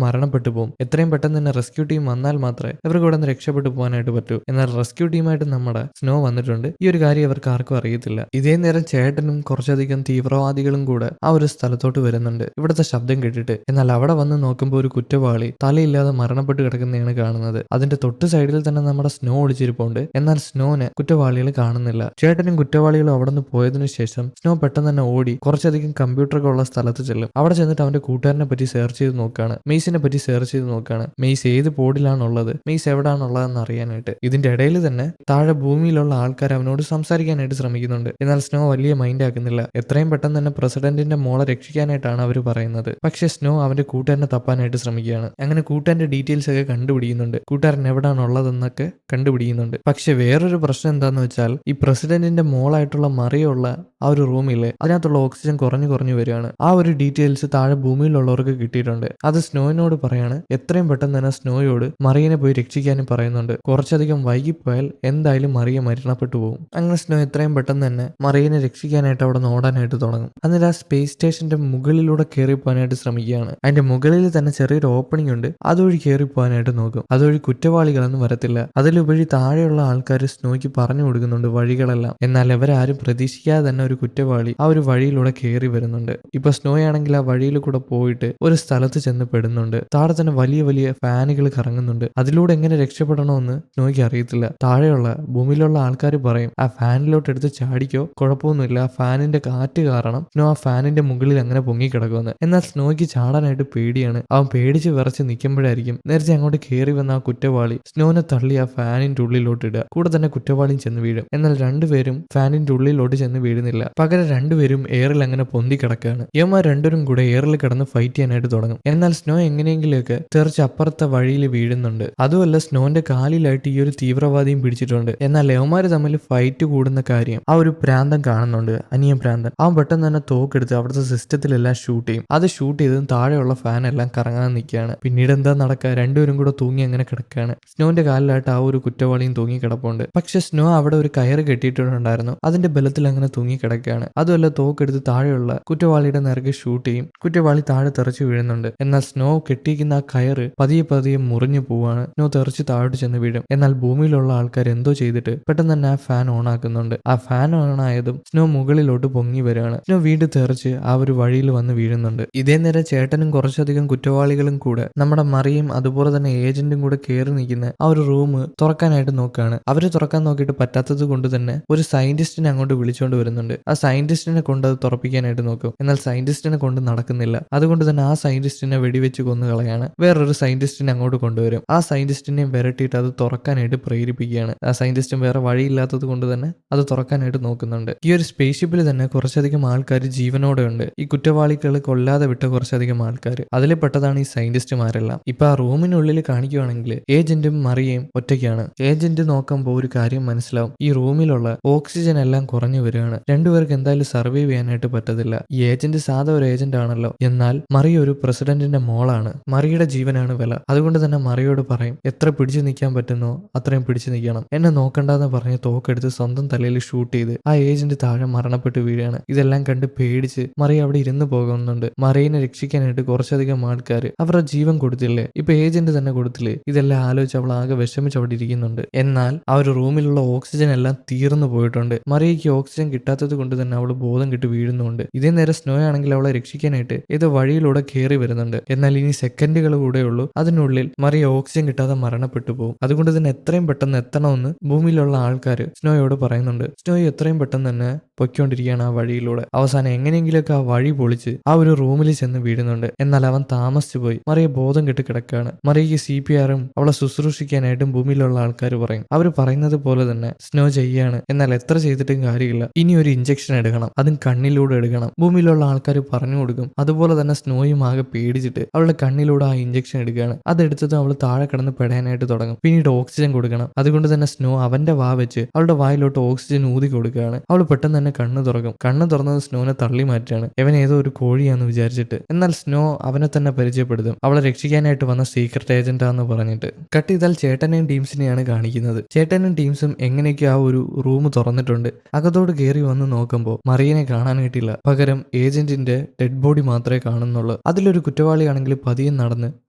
മരണപ്പെട്ടു പോകും. എത്രയും പെട്ടെന്ന് തന്നെ റെസ്ക്യൂ ടീം വന്നാൽ മാത്രമേ ഇവർക്ക് ഇവിടെ നിന്ന് രക്ഷപ്പെട്ടു പോകാനായിട്ട് പറ്റൂ. എന്നാൽ റെസ്ക്യൂ ടീമായിട്ട് നമ്മുടെ സ്നോ വന്നിട്ടുണ്ട്. ഈ ഒരു കാര്യം അവർക്ക് ആർക്കും അറിയത്തില്ല. ഇതേ നേരം ചേട്ടനും കുറച്ചധികം തീവ്രവാദികളും കൂടെ ആ ഒരു സ്ഥലത്തോട്ട് വരുന്നുണ്ട് ഇവിടുത്തെ ശബ്ദം കേട്ടിട്ട്. എന്നാൽ അവിടെ വന്ന് നോക്കുമ്പോൾ ഒരു കുറ്റവാളി തലയില്ലാതെ മരണപ്പെട്ട് കിടക്കുന്നതാണ് കാണുന്നത്. അതിന്റെ തൊട്ട് സൈഡിൽ തന്നെ നമ്മുടെ സ്നോ ഒളിച്ചിരിപ്പുണ്ട്. എന്നാൽ സ്നോനെ കുറ്റവാളികൾ കാണുന്നില്ല. ചേട്ടനും കുറ്റവാളികളും അവിടെ നിന്ന് പോയതിനു ശേഷം സ്നോ പെട്ടെന്ന് തന്നെ ഓടി കുറച്ചധികം കമ്പ്യൂട്ടറൊക്കെ ഉള്ള സ്ഥലത്ത് ചെല്ലും. അവിടെ ചെന്നിട്ട് അവന്റെ കൂട്ടുകാരനെ പറ്റി സെർച്ച് ചെയ്ത് നോക്കുകയാണ്. മെയ്സിനെ പറ്റി സെർച്ച് ചെയ്ത് നോക്കുകയാണ്. മെയ്സ് ഏത് പോഡിലാണുള്ളത്, മെയ്സ് എവിടാണുള്ളതെന്ന് അറിയാനായിട്ട്. ഇതിന്റെ ഇടയിൽ തന്നെ താഴെ ഭൂമിയിലുള്ള ആൾക്കാർ അവനോട് സംസാരിക്കാനായിട്ട് ശ്രമിക്കുന്നുണ്ട്. എന്നാൽ സ്നോ വലിയ മൈൻഡ് ആക്കുന്നില്ല. എത്രയും പെട്ടെന്ന് തന്നെ പ്രസിഡന്റിന്റെ മോളെ രക്ഷിക്കാനായിട്ടാണ് അവർ പറയുന്നത്. പക്ഷെ സ്നോ അവന്റെ കൂട്ടുകാരനെ തപ്പാനായിട്ട് ശ്രമിക്കുകയാണ്. അങ്ങനെ കൂട്ടുകാരന്റെ ഡീറ്റെയിൽസ് ഒക്കെ കണ്ടുപിടിക്കുന്നുണ്ട്. കൂട്ടുകാരൻ എവിടാണുള്ളതെന്നൊക്കെ കണ്ടുപിടിക്കുന്നുണ്ട്. പക്ഷെ വേറൊരു പ്രശ്നം എന്താന്ന് വെച്ചാൽ ഈ പ്രസിഡന്റിന്റെ മോളായിട്ടുള്ള മറിയുള്ള ആ ഒരു റൂമില് അതിനകത്തുള്ള ഓക്സിജൻ കുറഞ്ഞു വരികയാണ്. ആ ഒരു ഡീറ്റെയിൽസ് താഴെ ഭൂമിയിലുള്ളവർക്ക് കിട്ടിയിട്ടുണ്ട്. അത് സ്നോയിനോട് പറയാണ്. എത്രയും പെട്ടെന്ന് തന്നെ സ്നോയോട് മറിയനെ പോയി രക്ഷിക്കാനും പറയുന്നുണ്ട്. കുറച്ചധികം വൈകിപ്പോയാൽ എന്തായാലും മറിയ മരണപ്പെട്ടു പോകും. അങ്ങനെ സ്നോ എത്രയും പെട്ടെന്ന് തന്നെ മറിയനെ രക്ഷിക്കാനായിട്ട് അവിടെ നിന്ന് ഓടാനായിട്ട് തുടങ്ങും. എന്നിട്ട് ആ സ്പേസ് സ്റ്റേഷന്റെ മുകളിലൂടെ കയറി പോകാനായിട്ട് ശ്രമിക്കുകയാണ്. അതിന്റെ മുകളിൽ തന്നെ ചെറിയൊരു ഓപ്പണിംഗ് ഉണ്ട്. അതുവഴി കയറി പോകാനായിട്ട് നോക്കും. അതുവഴി കുറ്റവാളികളൊന്നും വരത്തില്ല. അതിലുപരി താഴെയുള്ള ആൾക്കാർ സ്നോയ്ക്ക് പറഞ്ഞു കൊടുക്കുന്നുണ്ട് വഴികളെല്ലാം. എന്നാൽ ഇവരാരും പ്രതീക്ഷിക്കാതെ തന്നെ ഒരു കുറ്റവാളി ആ ഒരു വഴിയിലൂടെ കയറി വരുന്നുണ്ട്. ഇപ്പൊ സ്നോ ആണെങ്കിൽ ആ വഴിയിൽ കൂടെ പോയിട്ട് ഒരു സ്ഥലത്ത് ചെന്ന് പെടുന്നുണ്ട്. താഴെ തന്നെ വലിയ വലിയ ഫാനുകൾ കറങ്ങുന്നുണ്ട്. അതിലൂടെ എങ്ങനെ രക്ഷപ്പെടണമെന്ന് സ്നോയ്ക്ക് അറിയത്തില്ല. താഴെയുള്ള ഭൂമിയിലുള്ള ആൾക്കാർ പറയും ആ ഫാനിലോട്ട് എടുത്ത് ചാടിക്കോ, കുഴപ്പമൊന്നുമില്ല, ആ ഫാനിന്റെ കാറ്റ് കാരണം സ്നോ ആ ഫാനിന്റെ മുകളിൽ അങ്ങനെ പൊങ്ങിക്കിടക്കുമെന്ന്. എന്നാൽ സ്നോയ്ക്ക് ചാടാനായിട്ട് പേടിയാണ്. അവൻ പേടിച്ച് വിറച്ച് നിൽക്കുമ്പോഴായിരിക്കും നേരത്തെ അങ്ങോട്ട് കയറി വന്ന ആ കുറ്റവാളി സ്നോനെ തള്ളി ആ ഫാനിന്റെ ഉള്ളിലോട്ട് ഇടുക. കൂടെ തന്നെ കുറ്റവാളിയും ചെന്ന് വീഴും. എന്നാൽ രണ്ടുപേരും ഫാനിന്റെ ഉള്ളിലോട്ട് ചെന്ന് വീഴുന്നില്ല. പകരം രണ്ടുപേരും എയറിൽ അങ്ങനെ പൊന്തി കിടക്കുകയാണ്. ഇവന്മാർ രണ്ടുപേരും കൂടെ എയറിൽ കിടന്ന് ഫൈറ്റ് ചെയ്യാനായിട്ട് തുടങ്ങും. എന്നാൽ സ്നോ എങ്ങനെയെങ്കിലുമൊക്കെ തെറിച്ച് അപ്പുറത്തെ വഴിയിൽ വീഴുന്നുണ്ട്. അതുമല്ല സ്നോന്റെ കാലിലായിട്ട് ഈ ഒരു തീവ്രവാദിയും പിടിച്ചിട്ടുണ്ട്. എന്നാൽ യവന്മാര് തമ്മിൽ ഫൈറ്റ് കൂടുന്ന കാര്യം ആ ഒരു പ്രാന്തൻ കാണുന്നുണ്ട്. അനിയൻ പ്രാന്തൻ. അവൻ പെട്ടെന്ന് തന്നെ തോക്കെടുത്ത് അവിടുത്തെ സിസ്റ്റത്തിലെല്ലാം ഷൂട്ട് ചെയ്യും. അത് ഷൂട്ട് ചെയ്തതും താഴെയുള്ള ഫാൻ എല്ലാം കറങ്ങാൻ നിൽക്കുകയാണ്. പിന്നീട് എന്താ നടക്കുക, രണ്ടുപേരും കൂടെ തൂങ്ങി അങ്ങനെ കിടക്കുകയാണ്. സ്നോന്റെ കാലിലായിട്ട് ആ ഒരു കുറ്റവാളിയും തൂങ്ങി കിടപ്പുണ്ട്. പക്ഷെ സ്നോ അവിടെ ഒരു കയറ് കെട്ടിയിട്ടുണ്ടായിരുന്നു. അതിന്റെ ബലത്തിൽ അങ്ങനെ തൂങ്ങി കിടക്കുകയാണ്. അതുമല്ല തോക്കെടുത്ത് താഴെയുള്ള കുറ്റവാളിയുടെ നേർക്ക് ഷൂട്ട് ചെയ്യും. കുറ്റവാളി താഴെ തെറിച്ച് വീഴുന്നുണ്ട്. എന്നാൽ സ്നോ കെട്ടിയിരിക്കുന്ന ആ കയറ് പതിയെ പതിയെ മുറിഞ്ഞു പോവാണ്. സ്നോ തെറിച്ച് താഴോട്ട് ചെന്ന് വീഴും. എന്നാൽ ഭൂമിയിലുള്ള ആൾക്കാർ എന്തോ ചെയ്തിട്ട് പെട്ടെന്ന് തന്നെ ആ ഫാൻ ഓൺ ആക്കുന്നുണ്ട്. ആ ഫാൻ ഓൺ ആയതും സ്നോ മുകളിലോട്ട് പൊങ്ങി വരികയാണ്. സ്നോ വീണ്ടും തെറിച്ച് ആ ഒരു വഴിയിൽ വന്ന് വീഴുന്നുണ്ട്. ഇതേ നേരം ചേട്ടനും കുറച്ചധികം കുറ്റവാളികളും കൂടെ നമ്മുടെ മറിയും അതുപോലെ തന്നെ ഏജന്റും കൂടെ കയറി നിൽക്കുന്ന ആ ഒരു റൂം തുറക്കാനായിട്ട് നോക്കുകയാണ്. അവര് തുറക്കാൻ നോക്കിയിട്ട് പറ്റാത്തത് കൊണ്ട് തന്നെ ഒരു സയന്റിസ്റ്റിനെ അങ്ങോട്ട് വിളിച്ചുകൊണ്ട് വരുന്നുണ്ട്. ആ സയന്റിസ്റ്റിനെ കൊണ്ട് അത് തുറപ്പിക്കാനായിട്ട് നോക്കും. എന്നാൽ സയന്റിസ്റ്റിനെ കൊണ്ട് നടക്കുന്നില്ല. അതുകൊണ്ട് തന്നെ ആ സയന്റിസ്റ്റിനെ വെടിവെച്ച് കൊന്നു കളയാണ്. വേറൊരു സയന്റിസ്റ്റിനെ അങ്ങോട്ട് കൊണ്ടുവരും. ആ സയന്റിസ്റ്റിനെയും വരട്ടിയിട്ട് അത് തുറക്കാനായിട്ട് പ്രേരിപ്പിക്കുകയാണ്. ആ സയന്റിസ്റ്റും വേറെ വഴിയില്ലാത്തത് കൊണ്ട് തന്നെ അത് തുറക്കാനായിട്ട് നോക്കുന്നുണ്ട്. ഈ ഒരു സ്പേസ് ഷിപ്പിൽ തന്നെ കുറച്ചധികം ആൾക്കാർ ജീവനോടെ ഉണ്ട്. ഈ കുറ്റവാളികൾ കൊല്ലാതെ വിട്ട കുറച്ചധികം ആൾക്കാർ. അതിൽ പെട്ടതാണ് ഈ സയന്റിസ്റ്റുമാരെല്ലാം. ഇപ്പൊ ആ റൂമിനുള്ളിൽ കാണിക്കുകയാണെങ്കിൽ ഏജന്റും മറിയയും ഒറ്റയ്ക്കാണ്. ഏജന്റ് നോക്കുമ്പോൾ ഒരു കാര്യം മനസ്സിലാവും. ഈ റൂമിലുള്ള ഓക്സിജൻ എല്ലാം കുറഞ്ഞു വരികയാണ്. രണ്ടുപേർക്ക് എന്തായാലും സർവൈവ് ചെയ്യാനായിട്ട് പറ്റത്തില്ല. ഈ ഏജന്റ് സാധാ ഒരു ഏജന്റ് ആണല്ലോ. എന്നാൽ മറിയ ഒരു പ്രസിഡന്റിന്റെ മോളാണ്. മറിയുടെ ജീവനാണ് വില. അതുകൊണ്ട് തന്നെ മറിയോട് പറയും എത്ര പിടിച്ചു നിൽക്കാൻ പറ്റുന്നോ അത്രയും പിടിച്ചു നിൽക്കണം. എന്നെ നോക്കണ്ടെന്ന് പറഞ്ഞ് തോക്കെടുത്ത് സ്വന്തം തലയിൽ ഷൂട്ട് ചെയ്ത് ആ ഏജന്റ് താഴെ മരണപ്പെട്ട് വീഴാണ്. ഇതെല്ലാം കണ്ട് പേടിച്ച് മറിയ അവിടെ ഇരുന്ന് പോകുന്നുണ്ട്. മറിയനെ രക്ഷിക്കാനായിട്ട് കുറച്ചധികം ആൾക്കാർ അവരുടെ ജീവൻ കൊടുത്തില്ലേ, ഇപ്പൊ ഏജന്റ് തന്നെ കൊടുത്തില്ലേ. ഇതെല്ലാം ആലോചിച്ച് അവൾ ആകെ വിഷമിച്ച് അവിടെ ഇരിക്കുന്നുണ്ട്. എന്നാൽ ആ ഒരു റൂമിലുള്ള ഓക്സിജൻ എല്ലാം തീർന്നു പോയിട്ടുണ്ട്. മറിയയ്ക്ക് ഓക്സിജൻ കിട്ടാത്തത് കൊണ്ട് തന്നെ അവൾ ബോധം കിട്ടി വീഴുന്നുണ്ട്. ഇതേ നേരം സ്നോ ആണെങ്കിൽ അവളെ രക്ഷിക്കാനായിട്ട് ഇത് വഴിയിലൂടെ കയറി വരുന്നുണ്ട്. എന്നാൽ ഇനി സെക്കൻഡുകൾ കൂടെ ഉള്ളൂ. അതിനുള്ളിൽ മറിയ ഓക്സിജൻ കിട്ടാതെ മരണപ്പെട്ടു പോകും. അതുകൊണ്ട് തന്നെ എത്രയും പെട്ടെന്ന് എത്തണമെന്ന് ഭൂമിയിലുള്ള ആൾക്കാർ സ്നോയോട് പറയുന്നുണ്ട്. സ്നോയി എത്രയും പെട്ടെന്ന് തന്നെ പൊയ്ക്കൊണ്ടിരിക്കുകയാണ് ആ വഴിയിലൂടെ. അവസാനം എങ്ങനെയെങ്കിലുമൊക്കെ ആ വഴി പൊളിച്ച് ആ ഒരു റൂമിൽ ചെന്ന് വീഴുന്നുണ്ട്. എന്നാൽ അവൻ താമസിച്ചു പോയി. മറിയ ബോധം കെട്ട് കിടക്കുകയാണ്. മറിയയ്ക്ക് CPRും അവളെ ശുശ്രൂഷിക്കാനായിട്ടും ഭൂമിയിലുള്ള ആൾക്കാർ പറയും. അവർ പറയുന്നത് പോലെ തന്നെ സ്നോ ചെയ്യാണ്. എന്നാൽ എത്ര ചെയ്തിട്ടും കാര്യമില്ല. ഇനി ഒരു ഇഞ്ചക്ഷൻ എടുക്കണം, അതും കണ്ണിലൂടെ എടുക്കണം. ഭൂമിയിലുള്ള ആൾക്കാർ പറഞ്ഞു കൊടുക്കും. അതുപോലെ തന്നെ സ്നോയും ആകെ പേടിച്ചിട്ട് അവളുടെ കണ്ണിലൂടെ ആ ഇഞ്ചക്ഷൻ എടുക്കുകയാണ്. അതെടുത്തത് അവൾ താഴെ കിടന്ന് പെടാനായിട്ട് തുടങ്ങും. പിന്നീട് ഓക്സിജൻ കൊടുക്കണം. അതുകൊണ്ട് തന്നെ സ്നോ അവന്റെ വാ വെച്ച് അവളുടെ വായിലോട്ട് ഓക്സിജൻ ഊതി കൊടുക്കുകയാണ്. അവൾ പെട്ടെന്ന് തന്നെ കണ്ണ് തുറക്കും. കണ്ണ് തുറന്നത് സ്നോനെ തള്ളി മാറ്റാണ്. ഇവൻ ഏതോ ഒരു കോഴിയാന്ന് വിചാരിച്ചിട്ട്. എന്നാൽ സ്നോ അവനെ തന്നെ പരിചയപ്പെടുത്തും. അവളെ രക്ഷിക്കാനായിട്ട് വന്ന സീക്രട്ട് ഏജന്റാന്ന് പറഞ്ഞിട്ട്. കട്ട് ചെയ്താൽ ചേട്ടനെയും ടീംസിനെയാണ് കാണിക്കുന്നത്. ചേട്ടനും ടീംസും എങ്ങനെയൊക്കെ ആ ഒരു റൂം തുറന്നിട്ടുണ്ട്. അകത്തോട് കയറി വന്ന് നോക്കുമ്പോൾ മറിയനെ കാണാൻ കിട്ടില്ല. പകരം ഏജന്റിന്റെ ഡെഡ് ബോഡി മാത്രമേ കാണുന്നുള്ളൂ. അതിലൊരു കുറ്റവാളിയാണെങ്കിൽ പതിയെ നടന്ന്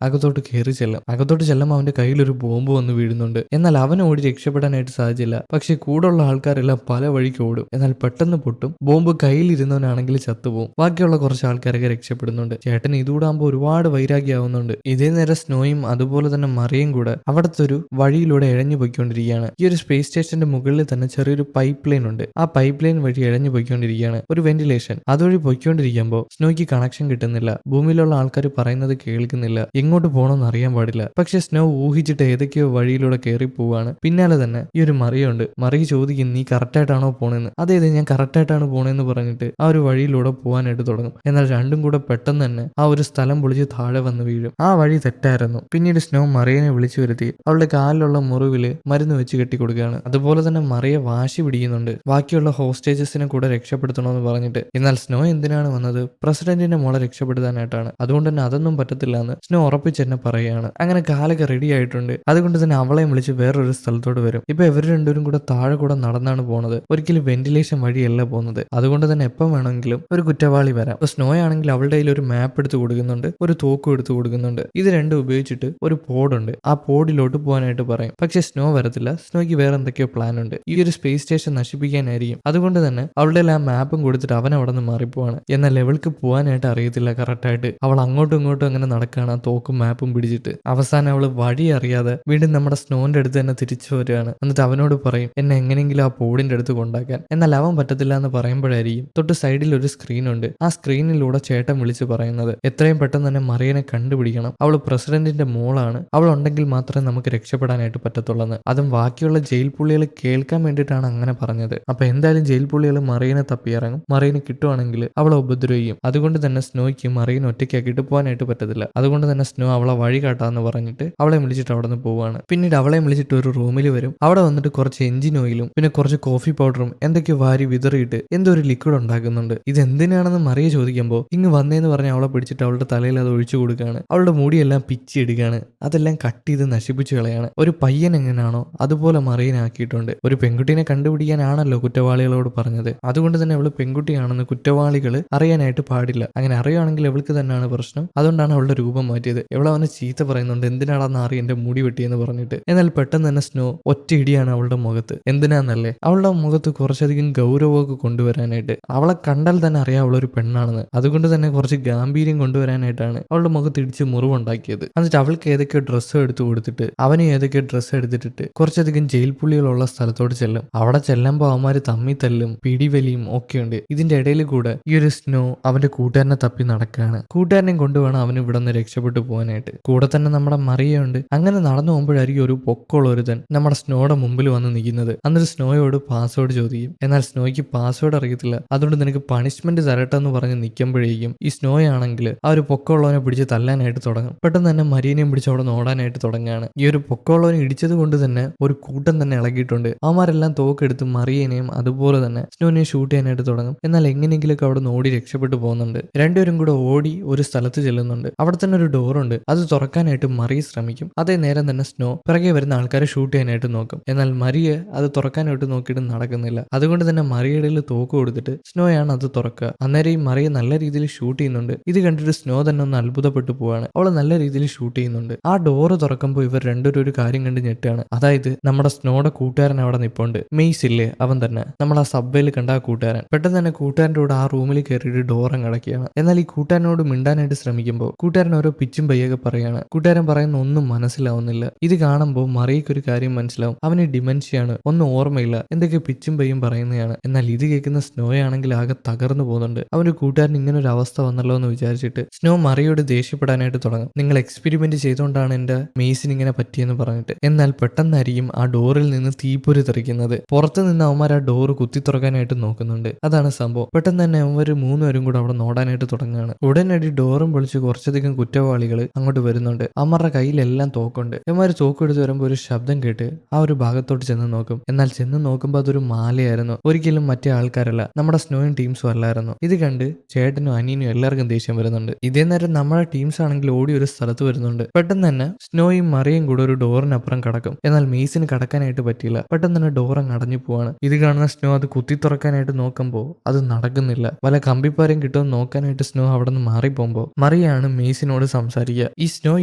അകത്തോട്ട് കയറി ചെല്ലും. അകത്തോട്ട് ചെല്ലുമ്പോൾ അവന്റെ കയ്യിലൊരു ബോംബ് വന്ന് വീഴുന്നുണ്ട്. എന്നാൽ അവൻ ഓടി രക്ഷപ്പെടാനായിട്ട് സാധിച്ചില്ല. പക്ഷെ കൂടുള്ള ആൾക്കാരെല്ലാം പല വഴിക്ക് ഓടും. എന്നാൽ പെട്ടെന്ന് പൊട്ടും. ബോംബ് കയ്യിലിരുന്നവനാണെങ്കിൽ ചത്തുപോകും. ബാക്കിയുള്ള കുറച്ച് ആൾക്കാരൊക്കെ രക്ഷപ്പെടുന്നുണ്ട്. ചേട്ടൻ ഇതുകൂടാകുമ്പോൾ ഒരുപാട് വൈരാഗ്യമാവുന്നുണ്ട്. ഇതേ നേരം സ്നോയും അതുപോലെ തന്നെ മറിയും കൂടെ അവിടുത്തെ ഒരു വഴിയിലൂടെ ഇഴഞ്ഞു പോയിക്കൊണ്ടിരിക്കുകയാണ്. ഈ ഒരു സ്പേസ് സ്റ്റേഷന്റെ മുകളിൽ തന്നെ ചെറിയൊരു പൈപ്പ് ലൈൻ ഉണ്ട്. ആ പൈപ്പ് ലൈൻ വഴി ഇഴഞ്ഞു പോയിക്കൊണ്ടിരിക്കുകയാണ്. ഒരു വെന്റിലേഷൻ അതുവഴി പോയിക്കൊണ്ടിരിക്കുമ്പോൾ സ്നോയ്ക്ക് കണക്ഷൻ കിട്ടുന്നില്ല. ഭൂമിയിലുള്ള ആൾക്കാർ പറയുന്നത് കേൾക്കുന്നില്ല. എങ്ങോട്ട് പോകണമെന്ന് അറിയാൻ പാടില്ല. പക്ഷെ സ്നോ ഊഹിച്ചിട്ട് ഏതൊക്കെയോ വഴിയിലൂടെ കയറി പോവാണ്. പിന്നാലെ തന്നെ ഈ ഒരു മറിയുണ്ട്. മറി ചോദിക്കും, നീ കറക്റ്റായിട്ടാണോ പോണെന്ന്. അതെ ഞാൻ കറക്റ്റായിട്ടാണ് പോണെന്ന് പറഞ്ഞിട്ട് ആ ഒരു വഴിയിലൂടെ പോകാനായിട്ട് തുടങ്ങും. എന്നാൽ രണ്ടും കൂടെ പെട്ടെന്ന് തന്നെ ആ ഒരു സ്ഥലം പൊളിച്ച് താഴെ വന്ന് വീഴും. ആ വഴി തെറ്റായിരുന്നു. പിന്നീട് സ്നോ മറിയനെ വിളിച്ചു വരുത്തി അവളുടെ കാലിലുള്ള മുറിവില് മരുന്ന് വെച്ച് കെട്ടിക്കൊടുക്കുകയാണ്. അതുപോലെ തന്നെ മറിയ വാശി പിടിക്കുന്നുണ്ട് ബാക്കിയുള്ള ഹോസ്റ്റേജസിനെ കൂടെ രക്ഷപ്പെടുത്തണമെന്ന് പറഞ്ഞിട്ട്. എന്നാൽ സ്നോ എന്തിനാണ് വന്നത്? പ്രസിഡന്റിനെ മോളെ രക്ഷപ്പെടുത്താനായിട്ടാണ്. അതുകൊണ്ട് തന്നെ അതൊന്നും പറ്റത്തില്ല എന്ന് സ്നോ ഉറപ്പിച്ച് തന്നെ പറയുകയാണ്. അങ്ങനെ കാലൊക്കെ റെഡി ആയിട്ടുണ്ട്. അതുകൊണ്ട് തന്നെ അവളെയും വിളിച്ച് വേറൊരു സ്ഥലത്തോട്ട് വരും. ഇപ്പൊ ഇവർ രണ്ടുപേരും കൂടെ താഴെ കൂടെ നടന്നാണ് പോണത്. ഒരിക്കലും വെന്റിലേഷൻ വഴിയല്ല പോകുന്നത്. അതുകൊണ്ട് തന്നെ എപ്പം വേണമെങ്കിലും ഒരു കുറ്റവാളി വരാം. അപ്പൊ സ്നോ ആണെങ്കിൽ അവളുടെ കയ്യിൽ ഒരു മാപ്പ് എടുത്ത് കൊടുക്കുന്നുണ്ട്, ഒരു തോക്കും എടുത്ത് കൊടുക്കുന്നുണ്ട്. ഇത് രണ്ടും ഉപയോഗിച്ചിട്ട് ഒരു പോഡുണ്ട്, ആ പോഡിലോട്ട് പോകാനായിട്ട് പറയും. പക്ഷെ സ്നോ വരത്തില്ല. സ്നോയ്ക്ക് വേറെ എന്തൊക്കെയോ പ്ലാൻ ഉണ്ട്. ഈ ഒരു സ്പേസ് സ്റ്റേഷൻ നശിപ്പിക്കാനായിരിക്കും. അതുകൊണ്ട് തന്നെ അവളുടെ ആ മാപ്പും കൊടുത്തിട്ട് അവൻ അവിടെ നിന്ന് മാറിപ്പോവാണ്. എന്നാൽ ലെവൽക്ക് പോകാനായിട്ട് അറിയത്തില്ല കറക്റ്റായിട്ട്. അവൾ അങ്ങോട്ടും ഇങ്ങോട്ടും അങ്ങനെ നടക്കുകയാണ് ആ തോക്കും മാപ്പും പിടിച്ചിട്ട്. അവസാനം അവൾ വഴി അറിയാതെ വീണ്ടും നമ്മുടെ സ്നോന്റെ അടുത്ത് തന്നെ തിരിച്ചു വരികയാണ്. എന്നിട്ട് അവനോട് പറയും, എന്നെ എങ്ങനെയെങ്കിലും ആ പോഡിന്റെ അടുത്ത് കൊണ്ടാക്കാൻ. എന്നാൽ അവൻ പറ്റത്തില്ല എന്ന് പറയുമ്പോഴായിരിക്കും തൊട്ട് സൈഡിൽ ഒരു സ്ക്രീൻ ഉണ്ട്. ആ സ്ക്രീനിലൂടെ ചേട്ടൻ വിളിച്ച് പറയുന്നത്, എത്രയും പെട്ടെന്ന് തന്നെ മറിയനെ കണ്ടുപിടിക്കണം. അവൾ പ്രസിഡന്റിന്റെ മോളാണ്. അവൾ ഉണ്ടെങ്കിൽ മാത്രമേ നമുക്ക് രക്ഷപ്പെടാനായിട്ട് പറ്റത്തുള്ളൂ. അതും ബാക്കിയുള്ള ജയിൽ പുള്ളികൾ കേൾക്കാൻ വേണ്ടിയിട്ടാണ് അങ്ങനെ പറഞ്ഞത്. അപ്പൊ എന്തായാലും ജയിൽ പുള്ളികൾ മറിയനെ തപ്പിയിറങ്ങും. മറിയനെ കിട്ടുവാണെങ്കിൽ അവളെ ഉപദ്രവിക്കും. അതുകൊണ്ട് തന്നെ സ്നോയ്ക്ക് മറിയനെ ഒറ്റയ്ക്കാക്കിയിട്ട് പോകാനായിട്ട് പറ്റത്തില്ല. അതുകൊണ്ട് തന്നെ സ്നോ അവളെ വഴി കാട്ടാന്ന് പറഞ്ഞിട്ട് അവളെ വിളിച്ചിട്ട് അവിടെ നിന്ന് പോവാണ്. പിന്നീട് അവളെ വിളിച്ചിട്ട് ഒരു റൂമിൽ വരും. അവിടെ വന്നിട്ട് കുറച്ച് എഞ്ചിൻ ഓയിലും പിന്നെ കുറച്ച് കോഫി പൗഡറും എന്തൊക്കെയോ വാരി വിതറിയിട്ട് എന്തോ ഒരു ലിക്വിഡ് ഉണ്ടാക്കുന്നുണ്ട്. ഇത് എന്തിനാണെന്ന് മറിയ ചോദിക്കുമ്പോൾ ഇങ്ങ് വന്നേന്ന് പറഞ്ഞ് അവളെ പിടിച്ചിട്ട് അവളുടെ തലയിൽ അത് ഒഴിച്ചു കൊടുക്കുകയാണ്. അവളുടെ മുടിയെല്ലാം പിച്ചി ഇടുകയാണ്. അതെല്ലാം കട്ട് ചെയ്ത് നശിപ്പിച്ചു കളയാണ്. ഒരു പയ്യൻ എങ്ങനെയാണോ അതുപോലെ മറിയനാക്കിയിട്ടുണ്ട്. ഒരു പെൺകുട്ടീനെ കണ്ടുപിടിക്കാനാണല്ലോ കുറ്റവാളികളോട് പറഞ്ഞത്. അതുകൊണ്ട് തന്നെ അവള് പെൺകുട്ടിയാണെന്ന് കുറ്റവാളികൾ അറിയാനായിട്ട് പാടില്ല. അങ്ങനെ അറിയുവാണെങ്കിൽ അവൾക്ക് തന്നെയാണ് പ്രശ്നം. അതുകൊണ്ടാണ് അവളുടെ രൂപം മാറ്റിയത്. അവളവനെ ചീത്ത പറയുന്നുണ്ട്, എന്തിനാണെന്ന് അറി എന്റെ മുടി വെട്ടിയെന്ന് പറഞ്ഞിട്ട്. എന്നാൽ പെട്ടെന്ന് തന്നെ സ്നോ ഒറ്റ ഇടിയാണ് അവളുടെ മുഖത്ത്. എന്തിനാന്നല്ലേ, അവളുടെ മുഖത്ത് കുറച്ചധികം ഗൗരവമൊക്കെ കൊണ്ടുവരാനായിട്ട്. അവളെ കണ്ടാൽ തന്നെ അറിയാം അവളൊരു പെണ്ണാണെന്ന്. അതുകൊണ്ട് തന്നെ കുറച്ച് ഗാംഭീര്യം കൊണ്ടുവരാനായിട്ടാണ് അവളുടെ മുഖത്ത് ഇടിച്ച് മുറിവുണ്ടാക്കിയത്. എന്നിട്ട് അവൾക്ക് ഏതൊക്കെയോ ഡ്രസ്സ് എടുത്തു കൊടുത്തിട്ട് അവന് ഏതൊക്കെയോ ഡ്രസ്സ് എടുത്തിട്ട് കുറച്ചധികം ജയിൽ പുള്ളികളുള്ള സ്ഥലത്തോട്ട് ചെല്ലും. അവിടെ ചെല്ലുമ്പോൾ അവന്മാര് തമ്മി തല്ലും പിടിവലിയും ഒക്കെയുണ്ട്. ഇതിന്റെ ഇടയിൽ കൂടെ ഈ ഒരു സ്നോ അവന്റെ കൂട്ടുകാരനെ തപ്പി നടക്കുകയാണ്. കൂട്ടുകാരനെയും കൊണ്ടുവേണം അവന് ഇവിടെ നിന്ന് രക്ഷപ്പെട്ടു പോകാനായിട്ട്. കൂടെ തന്നെ നമ്മുടെ മറിയുണ്ട്. അങ്ങനെ നടന്നു പോകുമ്പോഴായിരിക്കും ഒരു പൊക്കമുള്ള ഒരുതൻ നമ്മുടെ സ്നോയുടെ മുമ്പിൽ വന്ന് നിൽക്കുന്നത്. എന്നിട്ട് സ്നോയോട് പാസ്വേഡ് ചോദിക്കും. എന്നാൽ സ്നോയ്ക്ക് പാസ്വേഡ് അറിയത്തില്ല. അതുകൊണ്ട് നിനക്ക് പണിഷ്മെന്റ് തരട്ടെ എന്ന് പറഞ്ഞ് നിൽക്കുമ്പോഴേക്കും ഈ സ്നോ ആണെങ്കിൽ ആ ഒരു പൊക്കമുള്ളവനെ പിടിച്ച് തല്ലാനായിട്ട് തുടങ്ങും. പെട്ടെന്ന് തന്നെ മരീനെയും പിടിച്ച് അവിടെ ഓടാനായിട്ട് തുടങ്ങുകയാണ്. ഈ ഒരു പൊക്കമുള്ളവനെ ഇടിച്ചത് കൊണ്ട് തന്നെ ഒരു കൂട്ടം തന്നെ ഇളകിയിട്ടുണ്ട്. അവന്മാരെല്ലാം തോക്കെടുത്ത് മറിയനെയും അതുപോലെ തന്നെ സ്നോനെയും ഷൂട്ട് ചെയ്യാനായിട്ട് തുടങ്ങും. എന്നാൽ എങ്ങനെയെങ്കിലൊക്കെ അവിടെ നിന്ന് ഓടി രക്ഷപ്പെട്ടു പോകുന്നുണ്ട്. രണ്ടുപേരും കൂടെ ഓടി ഒരു സ്ഥലത്ത് ചെല്ലുന്നുണ്ട്. അവിടെ തന്നെ ഒരു ഡോറുണ്ട്. അത് തുറക്കാനായിട്ട് മറിയ ശ്രമിക്കും. അതേ നേരം തന്നെ സ്നോ പിറകെ വരുന്ന ആൾക്കാരെ ഷൂട്ട് ചെയ്യാനായിട്ട് നോക്കും. എന്നാൽ മറിയെ അത് തുറക്കാനായിട്ട് നോക്കിയിട്ട് നടക്കുന്നില്ല. അതുകൊണ്ട് തന്നെ മറിയുടെ തോക്ക് കൊടുത്തിട്ട് സ്നോയാണ് അത് തുറക്കുക. അന്നേരം ഈ മറിയ നല്ല രീതിയിൽ ഷൂട്ട് ചെയ്യുന്നുണ്ട്. ഇത് കണ്ടിട്ട് സ്നോ തന്നെ ഒന്ന് അത്ഭുതപ്പെട്ടു പോവാണ്. അവള് നല്ല രീതിയിൽ ഷൂട്ട് ചെയ്യുന്നുണ്ട്. ആ ഡോറ് തുറക്കുമ്പോൾ ഇവർ രണ്ടുപേരും ഒരു കാര്യം കണ്ട് ഞെട്ടാണ്. അതായത് നമ്മുടെ സ്നോയുടെ കൂട്ടുകാരൻ അവിടെ നിപ്പുണ്ട്. മെയ്സ് ഇല്ലേ, അവൻ തന്നെ നമ്മൾ ആ സബ്വേയിൽ കണ്ട ആ കൂട്ടുകാരൻ. പെട്ടെന്ന് തന്നെ കൂട്ടുകാരൻ്റെ കൂടെ ആ റൂമിൽ കയറിയിട്ട് ഡോർ അങ്ങ് അടയ്ക്കുകയാണ്. എന്നാൽ ഈ കൂട്ടുകാരനോട് മിണ്ടാനായിട്ട് ശ്രമിക്കുമ്പോൾ കൂട്ടുകാരൻ ഓരോ പിച്ചും പയ്യൊക്കെ പറയാണ്. കൂട്ടുകാരൻ പറയുന്ന ഒന്നും മനസ്സിലാവുന്നില്ല. ഇത് കാണുമ്പോൾ മറിയയ്ക്ക് ഒരു കാര്യം മനസ്സിലാവും. അവന് ഡിമെൻഷ്യയാണ്, ഒന്നും ഓർമ്മയില്ല, എന്തൊക്കെ പിച്ചും പയ്യും പറയുന്നതാണ്. എന്നാൽ ഇത് കേൾക്കുന്ന സ്നോ ആണെങ്കിൽ ആകെ തകർന്നു പോകുന്നുണ്ട്. അവന്റെ കൂട്ടുകാരൻ ഇങ്ങനെ ഒരു അവസ്ഥ വന്നല്ലോ എന്ന് വിചാരിച്ചിട്ട് സ്നോ മറിയോട് ദേഷ്യപ്പെടാനായിട്ട് തുടങ്ങും. നിങ്ങൾ എക്സ്പെരിമെന്റ് ചെയ്തുകൊണ്ടാണ് എന്റെ മെയ്സിന് ഇങ്ങനെ പറ്റിയെന്ന് പറഞ്ഞിട്ട്. എന്നാൽ പെട്ടെന്നായിരിക്കും ആ ഡോറിൽ നിന്ന് തീപ്പൊരി തെറിക്കുന്നത്. പുറത്തു നിന്ന് അവന്മാർ ആ ഡോറ് കുത്തി തുറക്കാനായിട്ട് നോക്കുന്നുണ്ട്. അതാണ് സംഭവം. പെട്ടെന്ന് തന്നെ അവര് മൂന്നുപേരും കൂടെ അവിടെ നോടാനായിട്ട് തുടങ്ങുകയാണ്. ഉടനടി ഡോറും പൊളിച്ച് കുറച്ചധികം കുറ്റവാളികൾ അങ്ങോട്ട് വരുന്നുണ്ട്. അവന്മാരുടെ കയ്യിലെല്ലാം തോക്കുണ്ട്. അവന്മാർ തോക്കെടുത്ത് വരുമ്പോൾ ഒരു ശബ്ദം കേട്ട് ആ ഒരു ഭാഗത്തോട്ട് ചെന്ന് നോക്കും. എന്നാൽ ചെന്ന് നോക്കുമ്പോൾ അതൊരു മാലയായിരുന്നു. ഒരിക്കലും മറ്റേ ആൾക്കാരല്ല, നമ്മുടെ സ്നോയും ടീംസും അല്ലായിരുന്നു. ഇത് കണ്ട് ചേട്ടനും അനിയനും എല്ലാവർക്കും ദേഷ്യം വരുന്നുണ്ട്. ഇതേ നേരം നമ്മുടെ ടീംസ് ആണെങ്കിൽ ഓടി ഒരു സ്ഥലത്ത് വരുന്നുണ്ട്. പെട്ടെന്ന് തന്നെ സ്നോയും മറിയും കൂടെ ഒരു ഡോറിനപ്പുറം കടക്കും. എന്നാൽ മെയ്സിന് കടക്കാനായിട്ട് പറ്റിയില്ല. പെട്ടെന്ന് തന്നെ ഡോർ അങ്ങ് അടഞ്ഞു പോവാണ്. ഇത് കാണുന്ന സ്നോ അത് കുത്തി തുറക്കാനായിട്ട് നോക്കുമ്പോൾ അത് നടക്കുന്നില്ല. വല്ല കമ്പിപ്പാരം കിട്ടുമെന്ന് നോക്കാനായിട്ട് സ്നോ അവിടെ നിന്ന് മാറിപ്പോകുമ്പോൾ മറിയാണ് മെയ്സിനോട് സംസാരിക്കുക. ഈ സ്നോ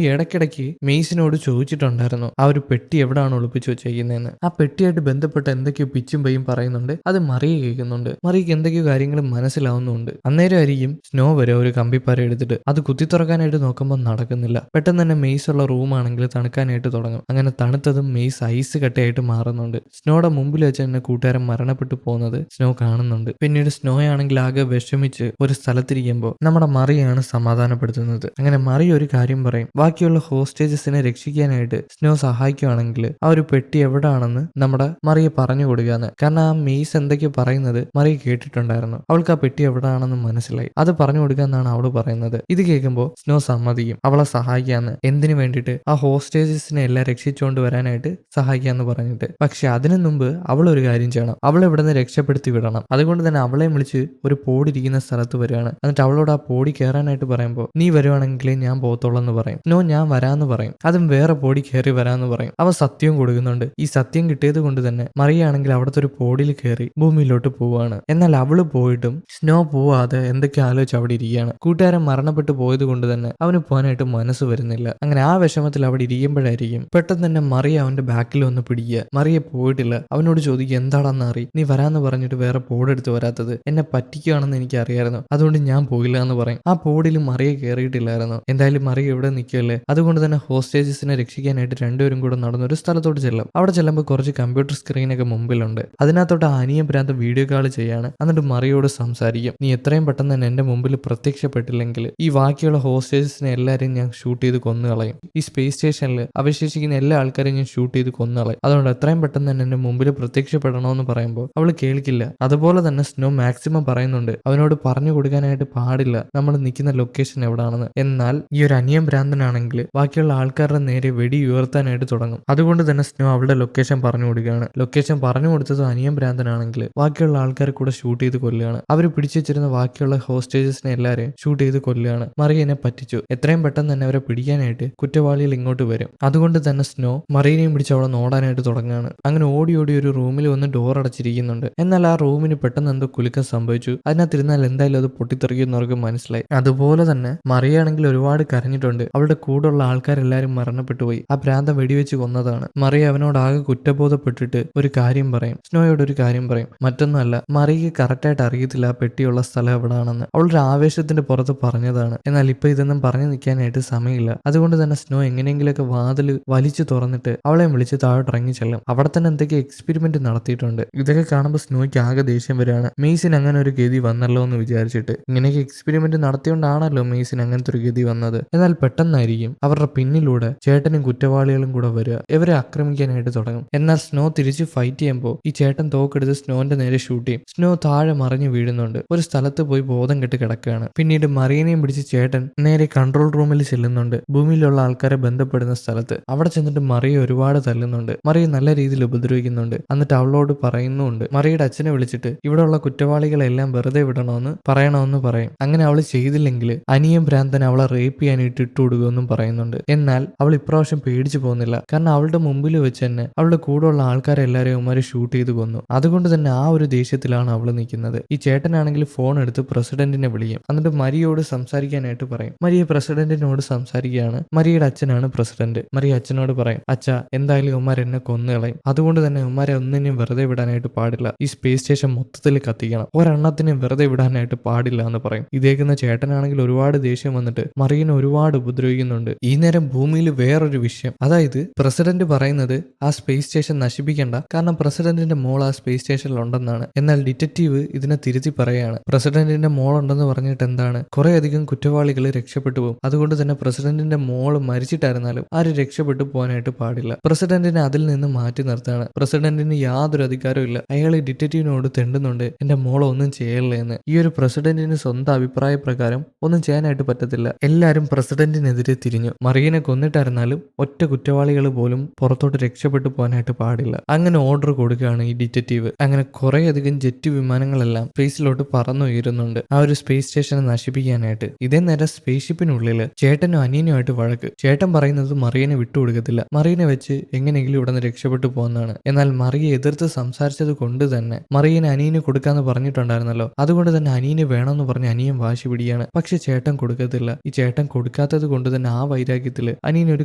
ഇടയ്ക്കിടയ്ക്ക് മെയ്സിനോട് ചോദിച്ചിട്ടുണ്ടായിരുന്നു ആ ഒരു പെട്ടി എവിടെയാണ് ഒളിപ്പിച്ചു വെച്ചേക്കുന്നതെന്ന്. ആ പെട്ടിയായിട്ട് ബന്ധപ്പെട്ട് എന്തൊക്കെയോ പിച്ചും പയ്യും പറയുന്നുണ്ട്. അത് മറിയ കേൾക്കുന്നുണ്ട്. മറിയക്ക് എന്തൊക്കെയോ കാര്യങ്ങൾ മനസ്സിലാവുന്നുണ്ട്. അന്നേരമായിരിക്കും സ്നോ വരെ ഒരു കമ്പിപ്പാര എടുത്തിട്ട് അത് കുത്തി തുറക്കാനായിട്ട് നോക്കുമ്പോൾ നടക്കുന്നില്ല. പെട്ടെന്ന് തന്നെ മെയ്സ് ഉള്ള റൂമാണെങ്കിൽ തണുക്കാനായിട്ട് തുടങ്ങും. അങ്ങനെ തണുത്തതും മെയ്സ് ഐസ് കട്ടയായിട്ട് മാറുന്നുണ്ട്. സ്നോയുടെ മുമ്പിൽ വെച്ച് തന്നെ കൂട്ടുകാരൻ മരണപ്പെട്ടു പോകുന്നത് സ്നോ കാണുന്നുണ്ട്. പിന്നീട് സ്നോ ആണെങ്കിൽ ആകെ വിഷമിച്ച് ഒരു സ്ഥലത്തിരിക്കുമ്പോൾ നമ്മുടെ മറിയാണ് സമാധാനപ്പെടുത്തുന്നത്. അങ്ങനെ മറി ഒരു കാര്യം പറയും, ബാക്കിയുള്ള ഹോസ്റ്റേജസിനെ രക്ഷിക്കാനായിട്ട് സ്നോ സഹായിക്കുകയാണെങ്കിൽ ആ ഒരു പെട്ടി എവിടാണെന്ന് നമ്മുടെ മറിയെ പറഞ്ഞു കൊടുക്കാന്ന്. കാരണം ആ മെയ്സ് എന്തൊക്കെയോ പറയുന്നത് മറിയ കേട്ടിട്ടുണ്ടായിരുന്നു. അവൾക്ക് ആ പെട്ടി എവിടാണെന്ന് മനസ്സിലായി. അത് പറഞ്ഞു കൊടുക്കാന്നാണ് അവള് പറയുന്നത്. ഇത് കേൾക്കുമ്പോൾ സ്നോ സമ്മതിക്കും അവളെ സഹായിക്കാന്ന്. എന്തിനു വേണ്ടിയിട്ട്? ആ ഹോസ്റ്റേജസിനെ എല്ലാം രക്ഷിച്ചുകൊണ്ട് വരാനായിട്ട് സഹായിക്കാന്ന് പറഞ്ഞിട്ട്. പക്ഷെ അതിനു മുമ്പ് അവൾ ഒരു കാര്യം ചെയ്യണം. അവളെ ഇവിടെ നിന്ന് രക്ഷപ്പെടുത്തി വിടണം. അതുകൊണ്ട് തന്നെ അവളെ വിളിച്ച് ഒരു പോടിരിക്കുന്ന സ്ഥലത്ത് വരികയാണ്. എന്നിട്ട് അവളോട് ആ പോടി കയറാനായിട്ട് പറയുമ്പോൾ നീ വരുവാണെങ്കിലേ ഞാൻ പോകത്തുള്ളൂ എന്ന് പറയും. സ്നോ ഞാൻ വരാന്ന് പറയും. അതും വേറെ പോടി കയറി വരാന്ന് പറയും. അവൻ സത്യവും കൊടുക്കുന്നുണ്ട്. ഈ സത്യം കിട്ടിയത് കൊണ്ട് തന്നെ മറിയാണെങ്കിൽ അവിടുത്തെ ഒരു പോടിയിൽ കയറി ഭൂമിയിലോട്ട് പോവുകയാണ്. എന്നാൽ അവള് പോയിട്ടും സ്നോ പോവാതെ എന്തൊക്കെ ആലോചിച്ച് അവിടെ ഇരിക്കുകയാണ്. കൂട്ടുകാരൻ മരണപ്പെട്ടു പോയത് കൊണ്ട് തന്നെ അവന് പോകാനായിട്ട് മനസ്സ് വരുന്നില്ല. അങ്ങനെ ആ വിഷമത്തിൽ അവിടെ ഇരിക്കുമ്പോഴായിരിക്കും പെട്ടെന്ന് തന്നെ മറിയ അവന്റെ ബാക്കിൽ വന്ന് പിടിക്കുക. മറിയ പോയിട്ടില്ല. അവനോട് ചോദിക്കുക, എന്താണെന്ന് അറി, നീ വരാന്ന് പറഞ്ഞിട്ട് വേറെ പോടെടുത്ത് വരാത്തത്? എന്നെ പറ്റിക്കുകയാണെന്ന് എനിക്ക് അറിയായിരുന്നു, അതുകൊണ്ട് ഞാൻ പോയില്ല എന്ന് പറയും. ആ പോടിൽ മറിയ കയറിയിട്ടില്ലായിരുന്നു. എന്തായാലും മറിയ ഇവിടെ നിൽക്കുകയല്ലേ, അതുകൊണ്ട് തന്നെ ഹോസ്റ്റേജസിനെ രക്ഷിക്കാനായിട്ട് രണ്ടുപേരും കൂടെ നടന്നൊരു സ്ഥലത്തോട്ട് ചെല്ലും. അവിടെ ചെല്ലുമ്പോൾ കുറച്ച് കമ്പ്യൂട്ടർ സ്ക്രീനൊക്കെ മുമ്പിലുണ്ട്. അതിനകത്തോട്ട് അനിയൻ ഭ്രാന്ത് വീഡിയോ കോൾ ചെയ്യാണ്. എന്നിട്ട് മറിയോട് സംസാരിക്കും, നീ എത്രയും പെട്ടെന്ന് തന്നെ എന്റെ മുമ്പിൽ പ്രത്യക്ഷപ്പെട്ടില്ലെങ്കിൽ ഈ ബാക്കിയുള്ള ഹോസ്റ്റേജസിനെ എല്ലാവരെയും ഞാൻ ഷൂട്ട് ചെയ്ത് കൊന്നുകളയും. ഈ സ്പേസ് സ്റ്റേഷനിൽ അവശേഷിക്കുന്ന എല്ലാ ആൾക്കാരെയും ഞാൻ ഷൂട്ട് ചെയ്ത് കൊന്നുകളയും. അതുകൊണ്ട് എത്രയും പെട്ടെന്ന് തന്നെ എന്റെ മുമ്പിൽ പ്രത്യക്ഷപ്പെടണമെന്ന് പറയുമ്പോൾ അവൾ കേൾക്കില്ല. അതുപോലെ തന്നെ സ്നോ മാക്സിമം പറയുന്നുണ്ട് അവനോട് പറഞ്ഞു കൊടുക്കാനായിട്ട് പാടില്ല നമ്മൾ നിൽക്കുന്ന ലൊക്കേഷൻ എവിടാണെന്ന്. എന്നാൽ ഈ ഒരു അനിയൻ ഭ്രാന്തനാണെങ്കിൽ ബാക്കിയുള്ള ആൾക്കാരുടെ നേരെ വെടി ഉയർത്താനായിട്ട് തുടങ്ങും. അതുകൊണ്ട് തന്നെ സ്നോ അവളുടെ ലൊക്കേഷൻ പറഞ്ഞു കൊടുക്കുകയാണ്. ലൊക്കേഷൻ പറഞ്ഞു കൊടുത്തത് അനിയൻ ഭ്രാന്തനാണെങ്കിൽ ബാക്കിയുള്ള ആൾക്കാരെ കൂടെ ഷൂട്ട് ചെയ്ത് കൊല്ലുകയാണ്. അവർ പിടിച്ചു വെച്ചിരുന്ന ബാക്കിയുള്ള ഹോസ്റ്റേജസിനെ എല്ലാവരെയും ഷൂട്ട് ചെയ്ത് കൊല്ലുകയാണ്. മറിയനെ പറ്റിച്ചു. എത്രയും പെട്ടെന്ന് തന്നെ അവരെ പിടിക്കാനായിട്ട് കുറ്റവാളികൾ ഇങ്ങോട്ട് വരും. അതുകൊണ്ട് തന്നെ സ്നോ മറിയനെയും പിടിച്ച് അവളെ നോടാനായിട്ട് തുടങ്ങുകയാണ്. അങ്ങനെ ഓടി ഓടി ഒരു റൂമിൽ വന്ന് ഡോർ അടച്ചിരിക്കുന്നുണ്ട്. എന്നാൽ ആ റൂമിന് പെട്ടെന്ന് എന്തോ കുലുക്കം സംഭവിച്ചു. അതിനകത്തിരുന്നാൽ എന്തായാലും അത് പൊട്ടിത്തെറിക്കുന്നവർക്ക് മനസ്സിലായി. അതുപോലെ തന്നെ മറിയാണെങ്കിൽ ഒരുപാട് കരഞ്ഞിട്ടുണ്ട്. അവളുടെ കൂടെയുള്ള ആൾക്കാരെല്ലാരും മരണപ്പെട്ടു പോയി. ആ ഭ്രാന്തൻ വെടിവെച്ച് കൊന്നതാണ്. മറിയ അവനോട് ആകെ കുറ്റബോധപ്പെട്ടിട്ട് ഒരു കാര്യം പറയും. സ്നോയോട് ഒരു കാര്യം പറയും. മറ്റൊന്നുമല്ല, മറിയക്ക് കറക്റ്റായിട്ട് അറിയത്തില്ല ആ പെട്ടിയുള്ള സ്ഥലം എവിടാണെന്ന്. അവളുടെ ആവേശത്തിന്റെ പുറത്ത് പറഞ്ഞതാണ്. എന്നാൽ ഇപ്പൊ ഇതൊന്നും പറഞ്ഞു നിൽക്കാനായിട്ട് സമയമില്ല. അതുകൊണ്ട് തന്നെ സ്നോ എങ്ങനെയെങ്കിലൊക്കെ വാതിൽ വലിച്ചു തുറന്നിട്ട് അവളെ വിളിച്ച് താഴോട്ട് ഇറങ്ങി ചെല്ലും. അവിടെ തന്നെ എന്തൊക്കെ എക്സ്പെരിമെന്റ് നടത്തിയിട്ടുണ്ട്. ഇതൊക്കെ കാണുമ്പോൾ സ്നോയ്ക്ക് ആകെ ദേഷ്യം വരികയാണ്. മെയ്സിന് അങ്ങനെ ഒരു ഗതി വന്നല്ലോ എന്ന് വിചാരിച്ചിട്ട്. ഇങ്ങനെയൊക്കെ എക്സ്പെരിമെന്റ് നടത്തിയോണ്ടാണല്ലോ മെയ്സിന് അങ്ങനത്തെ ഒരു ഗതി വന്നത്. എന്നാൽ പെട്ടെന്നായിരിക്കും അവരുടെ പിന്നിലൂടെ ചേട്ടനും കുറ്റവാളികളും കൂടെ വരിക. ഇവരെ ആക്രമിക്കാനായിട്ട് തുടങ്ങും. എന്നാൽ സ്നോ തിരിച്ച് ഫൈറ്റ് ചെയ്യുമ്പോൾ ഈ ചേട്ടൻ തോക്കെടുത്ത് സ്നോന്റെ നേരെ ഷൂട്ട് ചെയ്യും. സ്നോ താഴെ മറിഞ്ഞു വീഴുന്നുണ്ട്. ഒരു സ്ഥലത്ത് പോയി ബോധം കെട്ട് കിടക്കുകയാണ്. പിന്നീട് മറിയനെയും പിടിച്ച് ചേട്ടൻ നേരെ കൺട്രോൾ റൂമിൽ ചെല്ലുന്നുണ്ട്. ഭൂമിയിലുള്ള ആൾക്കാരെ ബന്ധപ്പെടുന്ന സ്ഥലത്ത്. അവിടെ ചെന്നിട്ട് മറിയ ഒരുപാട് തല്ലുന്നുണ്ട്. മറിയ നല്ല രീതിയിൽ ഉപദ്രവിക്കുന്നുണ്ട്. എന്നിട്ട് അവളോട് പറയുന്നുണ്ട്, മറിയുടെ അച്ഛനെ വിളിച്ചിട്ട് ഇവിടെയുള്ള കുറ്റവാളികളെല്ലാം വെറുതെ വിടണമെന്ന് പറയും. അങ്ങനെ അവൾ ചെയ്തില്ലെങ്കിൽ അനിയൻ ഭ്രാന്തൻ അവളെ റേപ്പ് ചെയ്യാനായിട്ട് ഇട്ടുകൊടുക്കുമെന്നും പറയുന്നുണ്ട്. എന്നാൽ അവൾ ഇപ്രാവശ്യം പേടിച്ചു പോകുന്നില്ല. കാരണം അവളുടെ മുമ്പിൽ വെച്ച് തന്നെ അവളുടെ കൂടെയുള്ള ആൾക്കാരെല്ലാരെയും അവന്മാരെ ഷൂട്ട് ചെയ്ത് കൊന്നു. അതുകൊണ്ട് തന്നെ ആ ഒരു ദേഷ്യത്തിലാണ് അവൾ നിൽക്കുന്നത്. ഈ ചേട്ടനാണെങ്കിൽ ഫോൺ എടുത്ത് പ്രസിഡന്റിനെ വിളിക്കും. എന്നിട്ട് മരിയോട് സംസാരിക്കാനായിട്ട് പറയും. മരിയ പ്രസിഡന്റിനോട് സംസാരിക്കുകയാണ്. മരിയുടെ അച്ഛനാണ് പ്രസിഡന്റ്. മരിയ അച്ഛനോട് പറയും, അച്ഛാ എന്തായാലും ഉമ്മാർ എന്നെ കൊന്നുകളയും. അതുകൊണ്ട് തന്നെ ഉമ്മാരെ ഒന്നിനെയും വെറുതെ വിടാനായിട്ട് പാടില്ല. ഈ സ്പേസ് സ്റ്റേഷൻ മൊത്തത്തിൽ കത്തിക്കണം. ഒരെണ്ണത്തിനെ വെറുതെ വിടാനായിട്ട് പാടില്ല എന്ന് പറയും. ഇതേക്കുന്ന ചേട്ടനാണെങ്കിൽ ഒരുപാട് ദേഷ്യം വന്നിട്ട് മറിയനെ ഒരുപാട് ഉപദ്രവിക്കുന്നുണ്ട്. ഈ നേരം ഭൂമിയിൽ വേറൊരു വിഷയം, അതായത് പ്രസിഡന്റ് പറയുന്നത് ആ സ്പേസ് സ്റ്റേഷൻ നശിപ്പിക്കേണ്ട, കാരണം പ്രസിഡന്റിന്റെ മോൾ ആ സ്പേസ് സ്റ്റേഷനിൽ ഉണ്ടെന്നാണ്. എന്നാൽ ഡിറ്റക്റ്റീവ് ഇതിനെ തിരുത്തി പറയുകയാണ്. പ്രസിഡന്റിന്റെ മോൾ ഉണ്ടെന്ന് പറഞ്ഞിട്ട് എന്താണ്, കുറെ അധികം കുറ്റവാളികൾ രക്ഷപ്പെട്ടു പോകും. അതുകൊണ്ട് തന്നെ പ്രസിഡന്റിന്റെ മോള് മരിച്ചിട്ടായിരുന്നാലും ആരും രക്ഷപ്പെട്ടു പോകാനായിട്ട് പാടില്ല. പ്രസിഡന്റിനെ അതിൽ നിന്ന് മാറ്റി നിർത്താണ്. പ്രസിഡന്റിന് യാതൊരു അധികാരവും ഇല്ല. അയാൾ ഈ ഡിറ്റക്റ്റീവിനോട് തെണ്ടുന്നുണ്ട്, എന്റെ മോളെ ഒന്നും ചെയ്യല്ലേ എന്ന്. ഈ ഒരു പ്രസിഡന്റിന് സ്വന്തം അഭിപ്രായ പ്രകാരം ഒന്നും ചെയ്യാനായിട്ട് പറ്റത്തില്ല. എല്ലാരും പ്രസിഡന്റിനെതിരെ തിരിഞ്ഞു. മറിയനെ കൊന്നിട്ടായിരുന്നാലും ഒറ്റ കുറ്റവാളികൾ പോലും പുറത്തോട്ട് രക്ഷപ്പെട്ടു പോകാനായിട്ട് പാടില്ല. അങ്ങനെ ഓർഡർ കൊടുക്കുകയാണ് ഈ ഡിറ്റക്റ്റീവ്. അങ്ങനെ കുറെ അധികം ജെറ്റ് വിമാനങ്ങളെല്ലാം സ്പേസിലോട്ട് പറന്നുയരുന്നുണ്ട് ആ ഒരു സ്പേസ് സ്റ്റേഷനെ നശിപ്പിക്കാനായിട്ട്. ഇതേ നേരം സ്പേസ് ഷിപ്പിനുള്ളിൽ ചേട്ടനും അനിയനുമായിട്ട് വഴക്ക്. ചേട്ടൻ പറയുന്നത് മറിയനെ വിട്ടുകൊടുക്കത്തില്ല. മറിയനെ വെച്ച് എങ്ങനെയെങ്കിലും ഇവിടെ നിന്ന് രക്ഷപ്പെട്ടു പോകുന്നതാണ്. എന്നാൽ മറിയെ എതിർത്ത് സംസാരിച്ചത് കൊണ്ട് തന്നെ മറിയനെ അനിയന് കൊടുക്കാന്ന് പറഞ്ഞിട്ടുണ്ടായിരുന്നല്ലോ. അതുകൊണ്ട് തന്നെ അനിയന് വേണമെന്ന് പറഞ്ഞ് അനിയൻ വാശി പിടിയാണ്. പക്ഷെ ചേട്ടൻ കൊടുക്കത്തില്ല. ഈ ചേട്ടൻ കൊടുക്കാത്തത് കൊണ്ട് തന്നെ ആ വൈരാഗ്യത്തില് അനിയൻ ഒരു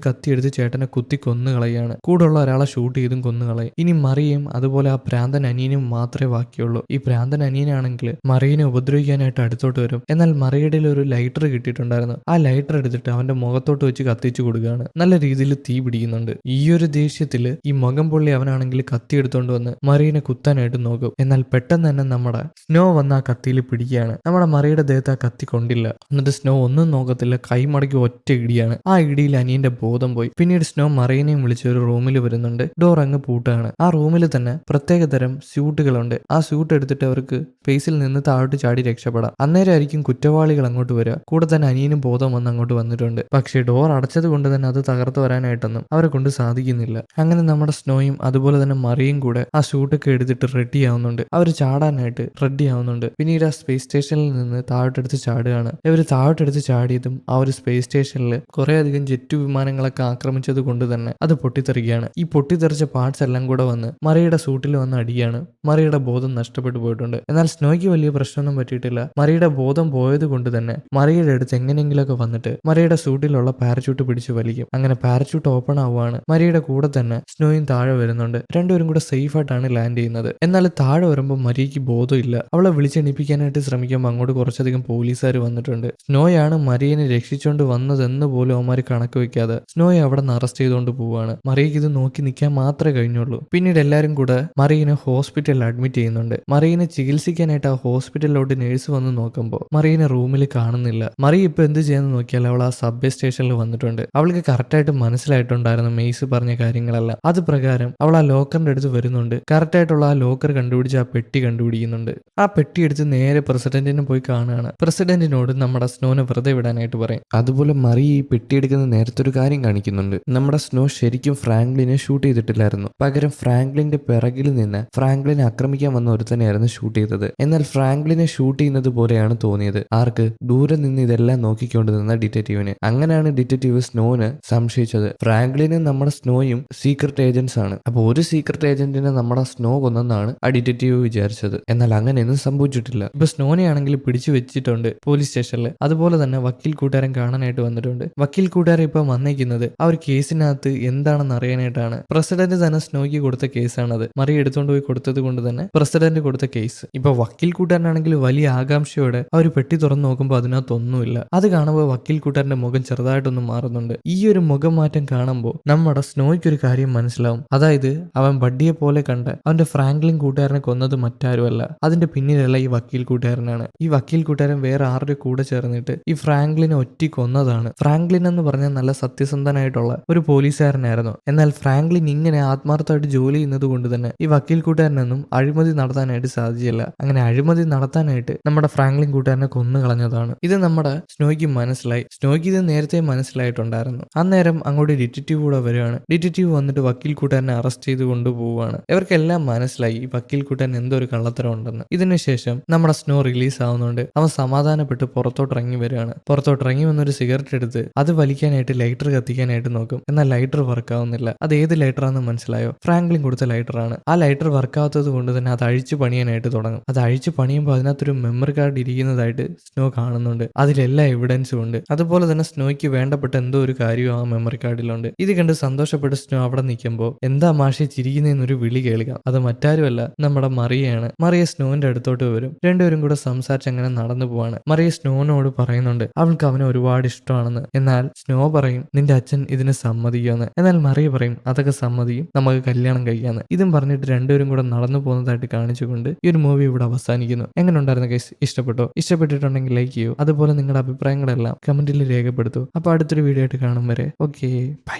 കത്തി എടുത്ത് ചേട്ടനെ കുത്തി കൊന്നുകളയാണ്. കൂടെയുള്ള ഒരാളെ ഷൂട്ട് ചെയ്തും കൊന്നുകളയും. ഇനി മറിയയും അതുപോലെ ആ പ്രാന്തൻ അനിയനും മാത്രമേ ബാക്കിയുള്ളൂ. ഈ പ്രാന്തൻ അനിയനാണെങ്കിൽ മറിയനെ ഉപദ്രവിക്കാനായിട്ട് അടുത്തോട്ട് വരും. എന്നാൽ മറിയയുടെ ഒരു ലൈറ്റർ കിട്ടിയിട്ടുണ്ടായിരുന്നു. ആ ലൈറ്റർ എടുത്തിട്ട് അവന്റെ മുഖത്തോട്ട് വെച്ച് കത്തിച്ചു കൊടുക്കുകയാണ്. നല്ല രീതിയിൽ തീ പിടിക്കുന്നുണ്ട്. ഈ ഒരു ദേഷ്യത്തില് ഈ മുഖം പൊള്ളി അവനാണെങ്കിൽ കത്തി എടുത്തോണ്ട് വന്ന് മറിയനെ കുത്താനായിട്ട് നോക്കും. എന്നാൽ പെട്ടെന്ന് തന്നെ നമ്മുടെ സ്നോ വന്ന് ആ കത്തിയിൽ പിടിക്കുകയാണ്. നമ്മുടെ മറിയുടെ ദേഹത്ത് ആ കത്തി കൊണ്ടില്ല. എന്നിട്ട് സ്നോ ഒന്നും നോക്കത്തില്ല, കൈ മടക്കി ഒറ്റ ഇടിയാണ്. ആ ഇടിയിൽ അനിയന്റെ ബോധം പോയി. പിന്നീട് സ്നോ മറിയനെയും വിളിച്ച് ഒരു റൂമിൽ വരുന്നുണ്ട്. ഡോർ അങ്ങ് പൂട്ടാണ്. ആ റൂമിൽ തന്നെ പ്രത്യേക തരം സ്യൂട്ടുകളുണ്ട്. ആ സ്യൂട്ട് എടുത്തിട്ട് അവർക്ക് സ്പേസിൽ നിന്ന് താഴോട്ട് ചാടി രക്ഷപ്പെടാം. അന്നേരമായിരിക്കും കുറ്റവാളികൾ അങ്ങോട്ട് വരിക. കൂടെ തന്നെ അനിയനും ബോധം വന്ന് അങ്ങോട്ട് വന്നിട്ടുണ്ട്. പക്ഷേ ഡോർ അടച്ചത് കൊണ്ട് തന്നെ അത് തകർത്ത് വരാനായിട്ടൊന്നും അവരെ കൊണ്ട് സാധിക്കുന്നില്ല. അങ്ങനെ നമ്മുടെ സ്നോയും അതുപോലെ തന്നെ മറിയും കൂടെ ആ സ്യൂട്ടൊക്കെ എടുത്തിട്ട് റെഡി ആവുന്നുണ്ട്. അവർ ചാടാനായിട്ട് റെഡി ആവുന്നുണ്ട്. പിന്നീട് ആ സ്പേസ് സ്റ്റേഷനിൽ നിന്ന് താഴോട്ടെടുത്ത് ചാടുകയാണ്. ഇവർ താഴോട്ടെടുത്ത് ചാടിയതും ആ ഒരു സ്പേസ് സ്റ്റേഷനിൽ കുറെ അധികം ജെറ്റ് വിമാനങ്ങളൊക്കെ ആക്രമിച്ചത് കൊണ്ട് തന്നെ അത് പൊട്ടിത്തെറിക്കുകയാണ്. ഈ പൊട്ടിത്തെറിച്ച പാർട്സ് എല്ലാം കൂടെ വന്ന് മറിയുടെ സൂട്ടിൽ വന്ന് അടിയാണ്. മറിയുടെ ബോധം നഷ്ടപ്പെട്ടു പോയിട്ടുണ്ട്. എന്നാൽ സ്നോയ്ക്ക് വലിയ പ്രശ്നമൊന്നും പറ്റിയിട്ടില്ല. മറിയുടെ ബോധം പോയത് കൊണ്ട് തന്നെ മറിയുടെ അടുത്ത് എങ്ങനെയെങ്കിലുമൊക്കെ വന്നിട്ട് മറിയുടെ സൂട്ടിലുള്ള പാരച്യൂട്ട് പിടിച്ച് വലിക്കും. അങ്ങനെ പാരച്യൂട്ട് ഓപ്പൺ ആവുകയാണ്. മറിയുടെ കൂടെ തന്നെ സ്നോയും താഴെ വരുന്നുണ്ട്. രണ്ടുപേരും കൂടെ സേഫ് ആയിട്ടാണ് ലാൻഡ് ചെയ്യുന്നത്. എന്നാൽ താഴെ വരുമ്പോൾ മരിയയ്ക്ക് ബോധമില്ല. അവളെ വിളിച്ചെണിപ്പിക്കാനായിട്ട് ശ്രമിക്കുമ്പോൾ അങ്ങോട്ട് കുറച്ചധികം പോലീസുകാർ വന്നിട്ടുണ്ട്. സ്നോയാണ് മറിയനെ രക്ഷിച്ചുകൊണ്ട് വന്നതെന്ന് പോലും അവന്മാർ കണക്ക് വെക്കാതെ സ്നോയെ അവിടെ നിന്ന് അറസ്റ്റ് ചെയ്തുകൊണ്ട് പോവുകയാണ്. മറിയയ്ക്ക് ഇത് നോക്കി നിൽക്കാൻ മാത്രമേ കഴിഞ്ഞുള്ളൂ. പിന്നീട് എല്ലാവരും കൂടെ മറിയനെ ഹോസ്പിറ്റലിൽ അഡ്മിറ്റ് ചെയ്യുന്നുണ്ട്. മറിയനെ ചികിത്സിക്കാനായിട്ട് ആ ഹോസ്പിറ്റലിലോട്ട് നേഴ്സ് വന്ന് നോക്കുമ്പോൾ മറിയനെ റൂമിൽ കാണുന്നില്ല. മറിയ ഇപ്പൊ എന്ത് ചെയ്യാന്ന് നോക്കിയാൽ അവൾ ആ സബ്വേ സ്റ്റേഷനിൽ വന്നിട്ടുണ്ട്. അവൾക്ക് കറക്റ്റായിട്ട് മനസ്സിലായിട്ടുണ്ടായിരുന്നു മെയ്സ് പറഞ്ഞ കാര്യങ്ങളെല്ലാം. അത് പ്രകാരം അവൾ ആ ലോക്കറിന്റെ അടുത്ത് വരുന്നുണ്ട്. കറക്റ്റായിട്ടുള്ള ആ ലോക്കർ കണ്ടുപിടിച്ച് ആ പെട്ടി കണ്ടുപിടിക്കുന്നുണ്ട്. ആ പെട്ടി എടുത്ത് നേരെ പ്രസിഡന്റിനെ പോയി കാണുകയാണ്. പ്രസിഡന്റിനോട് നമ്മുടെ സ്നോനെ വെറുതെ വിടാനായിട്ട് പറയും. അതുപോലെ മറിയ ഈ പെട്ടി എടുക്കുന്ന നേരത്തെ ഒരു കാര്യം കാണിക്കുന്നുണ്ട്. നമ്മുടെ സ്നോ ശരിക്കും ഫ്രാങ്ക്ലിനെ ഷൂട്ട് ചെയ്തിട്ടില്ലായിരുന്നു. പകരം ഫ്രാങ്ക്ലിന്റെ പിറകിൽ നിന്ന് ഫ്രാങ്ക്ലിനെ ആക്രമിക്കാൻ വന്ന ഒരുത്തനെയായിരുന്നു ഷൂട്ട് ചെയ്തത്. എന്നാൽ ഫ്രാങ്ക്ലിനെ ഷൂട്ട് ചെയ്യുന്നത് പോലെയാണ് തോന്നിയത്. ആർക്ക്? ദൂരെ നിന്ന് ഇതെല്ലാം നോക്കിക്കൊണ്ട് നിന്ന ഡിറ്റക്റ്റീവിന്. അങ്ങനെയാണ് ഡിറ്റക്റ്റീവ് സ്നോന് സംശയിച്ചത്. ഫ്രാങ്ക്ലിനും നമ്മുടെ സ്നോയും സീക്രട്ട് ഏജന്റ്സ് ആണ്. അപ്പൊ ഒരു സീക്രട്ട് ഏജന്റിനെ നമ്മുടെ സ്നോ കൊന്നെന്നാണ് ആ ഡിറ്റക്റ്റീവ് വിചാരിച്ചത്. എന്നാൽ അങ്ങനെയൊന്നും സംഭവിച്ചിട്ടില്ല. ഇപ്പൊ സ്നോനെയാണെങ്കിൽ പിടിച്ചു വെച്ചിട്ടുണ്ട് പോലീസ് സ്റ്റേഷനിൽ. അതുപോലെ തന്നെ വക്കീൽ കൂട്ടുകാരൻ കാണാനായിട്ട് വന്നിട്ടുണ്ട്. വക്കീൽ കൂട്ടുകാരൻ ഇപ്പൊ വന്നേക്കുന്നത് ആ ഒരു കേസിനകത്ത് എന്താണെന്ന് അറിയാനായിട്ടാണ്. പ്രസിഡന്റ് തന്നെ സ്നോയ്ക്ക് കൊടുത്ത കേസാണത്. മറി എടുത്തുകൊണ്ട് പോയി കൊടുത്തത് കൊണ്ട് തന്നെ പ്രസിഡന്റ് കൊടുത്ത കേസ്. ഇപ്പൊ വക്കീൽ കൂട്ടുകാരനാണെങ്കിൽ വലിയ ആകാംക്ഷയോടെ ആ ഒരു പെട്ടി തുറന്നു നോക്കുമ്പോൾ അതിനകത്തൊന്നുമില്ല. അത് കാണുമ്പോൾ വക്കീൽ കൂട്ടുകാരന്റെ മുഖം ചെറുതായിട്ടൊന്ന് മാറുന്നുണ്ട്. ഈ ഒരു മുഖം മാറ്റം കാണുമ്പോൾ നമ്മുടെ സ്നോയ്ക്ക് ഒരു കാര്യം മനസ്സിലാവും. അതായത് അവൻ ബഡ്ഡിയെ പോലെ കണ്ട് അവന്റെ ഫ്രാങ്ക്ലിൻ കൂട്ടുകാരനെ കൊന്നത് മറ്റാരുമല്ല, അതിന്റെ പിന്നിലുള്ള ഈ വക്കീൽ കൂട്ടുകാരനാണ്. ഈ വക്കീൽ കൂട്ടുകാരൻ വേറെ ആരുടെ കൂടെ ചേർന്നിട്ട് ഈ ഫ്രാങ്ക്ലിനെ ഒറ്റ കൊന്നതാണ്. ഫ്രാങ്ക്ലിൻ എന്ന് പറഞ്ഞാൽ നല്ല സത്യസന്ധനായിട്ടുള്ള ഒരു പോലീസുകാരനായിരുന്നു. എന്നാൽ ഫ്രാങ്ക്ലിൻ ഇങ്ങനെ ആത്മാർത്ഥമായിട്ട് ജോലി ചെയ്യുന്നത് കൊണ്ട് തന്നെ ഈ വക്കീൽ കൂട്ടുകാരനൊന്നും അഴിമതി നടത്താനായിട്ട് സാധിച്ചില്ല. അങ്ങനെ അഴിമതി നടത്താനായിട്ട് നമ്മുടെ ഫ്രാങ്ക്ലിൻ കൂട്ടുകാരനെ കൊന്നു കളഞ്ഞതാണ്. ഇത് നമ്മുടെ സ്നോയ്ക്ക് മനസ്സിലായി. സ്നോയ്ക്ക് ഇത് നേരത്തെ മനസ്സിലായിട്ടുണ്ടായിരുന്നു. അന്നേരം അങ്ങോട്ട് ഡിറ്റക്റ്റീവ് കൂടെ വരികയാണ്. ഡിറ്റക്റ്റീവ് വന്നിട്ട് വക്കീൽ കൂട്ടുകാരനെ അറസ്റ്റ് ചെയ്ത് കൊണ്ടുപോവുകയാണ്. ഇവർക്കെല്ലാം മനസ്സിലായി ഈ വക്കീൽ കൂട്ടുകാരൻ എന്തോ ഒരു കള്ളത്തരം ഉണ്ടെന്ന്. ഇതിനുശേഷം നമ്മുടെ സ്നോ റിലീസ് ആവുന്നുണ്ട്. അവൻ സമാധാനപ്പെട്ട് പുറത്തോട്ട് ഇറങ്ങി വരികയാണ്. പുറത്തോട്ട് ഇറങ്ങി വന്നൊരു സിഗരറ്റ് എടുത്ത് അത് വലിക്കാനായിട്ട് ലൈറ്റർ കത്തിക്കാനായിട്ട് നോക്കും. എന്നാൽ ലൈറ്റർ വർക്ക് ആവുന്നില്ല. അത് ഏത് ലൈറ്ററാണെന്ന് മനസ്സിലായോ? ഫ്രാങ്ക്ലിൻ കൊടുത്ത ലൈറ്ററാണ്. ആ ലൈറ്റർ വർക്ക് ആവാത്തത് കൊണ്ട് തന്നെ അത് അഴിച്ചു പണിയാനായിട്ട് തുടങ്ങും. അത് അഴിച്ചു പണിയുമ്പോൾ അതിനകത്തൊരു മെമ്മറി കാർഡ് ഇരിക്കുന്നതായിട്ട് സ്നോ കാണുന്നുണ്ട്. അതിലെല്ലാ എവിഡൻസും ഉണ്ട്. അതുപോലെ തന്നെ സ്നോയ്ക്ക് വേണ്ടപ്പെട്ട എന്തോ ഒരു കാര്യവും ആ മെമ്മറി കാർഡിലുണ്ട്. ഇത് കണ്ട് സന്തോഷപ്പെട്ട് സ്നോ അവിടെ നിൽക്കുമ്പോൾ എന്താ മാഷെ ചിരിക്കുന്നതെന്നൊരു വിളി കേൾക്കാം. അത് മറ്റാരുമല്ല, നമ്മുടെ മറിയയാണ്. മറിയ സ്നോന്റെ അടുത്തോട്ട് വരും. രണ്ടുപേരും കൂടെ സംസാരിച്ച് അങ്ങനെ നടന്നു പോവാണ്. മറിയ സ്നോനോട് പറയുന്നുണ്ട് അവൾക്ക് അവനെ ഒരുപാട് ഇഷ്ടമാണെന്ന്. എന്നാൽ സ്നോ പറയും നിന്റെ അച്ഛൻ ഇതിന് സമ്മതിക്കുമെന്ന്. എന്നാൽ മറിയ പറയും അതൊക്കെ സമ്മതിക്കും, നമുക്ക് കല്യാണം കഴിക്കാന്ന്. ഇതും പറഞ്ഞിട്ട് രണ്ടുപേരും കൂടെ നടന്നു പോകുന്നതായിട്ട് കാണിച്ചുകൊണ്ട് ഈ ഒരു മൂവി ഇവിടെ അവസാനിക്കുന്നു. എങ്ങനെ ഉണ്ടായിരുന്നു ഗൈസ്? ഇഷ്ടപ്പെട്ടോ? ഇഷ്ടപ്പെട്ടിട്ടുണ്ടെങ്കിൽ ലൈക്ക് ചെയ്യൂ. അതുപോലെ നിങ്ങളുടെ അഭിപ്രായങ്ങളെല്ലാം കമന്റിൽ രേഖപ്പെടുത്തൂ. അപ്പൊ അടുത്തൊരു വീഡിയോ ആയിട്ട് കാണും വരെ ഓക്കെ ബൈ.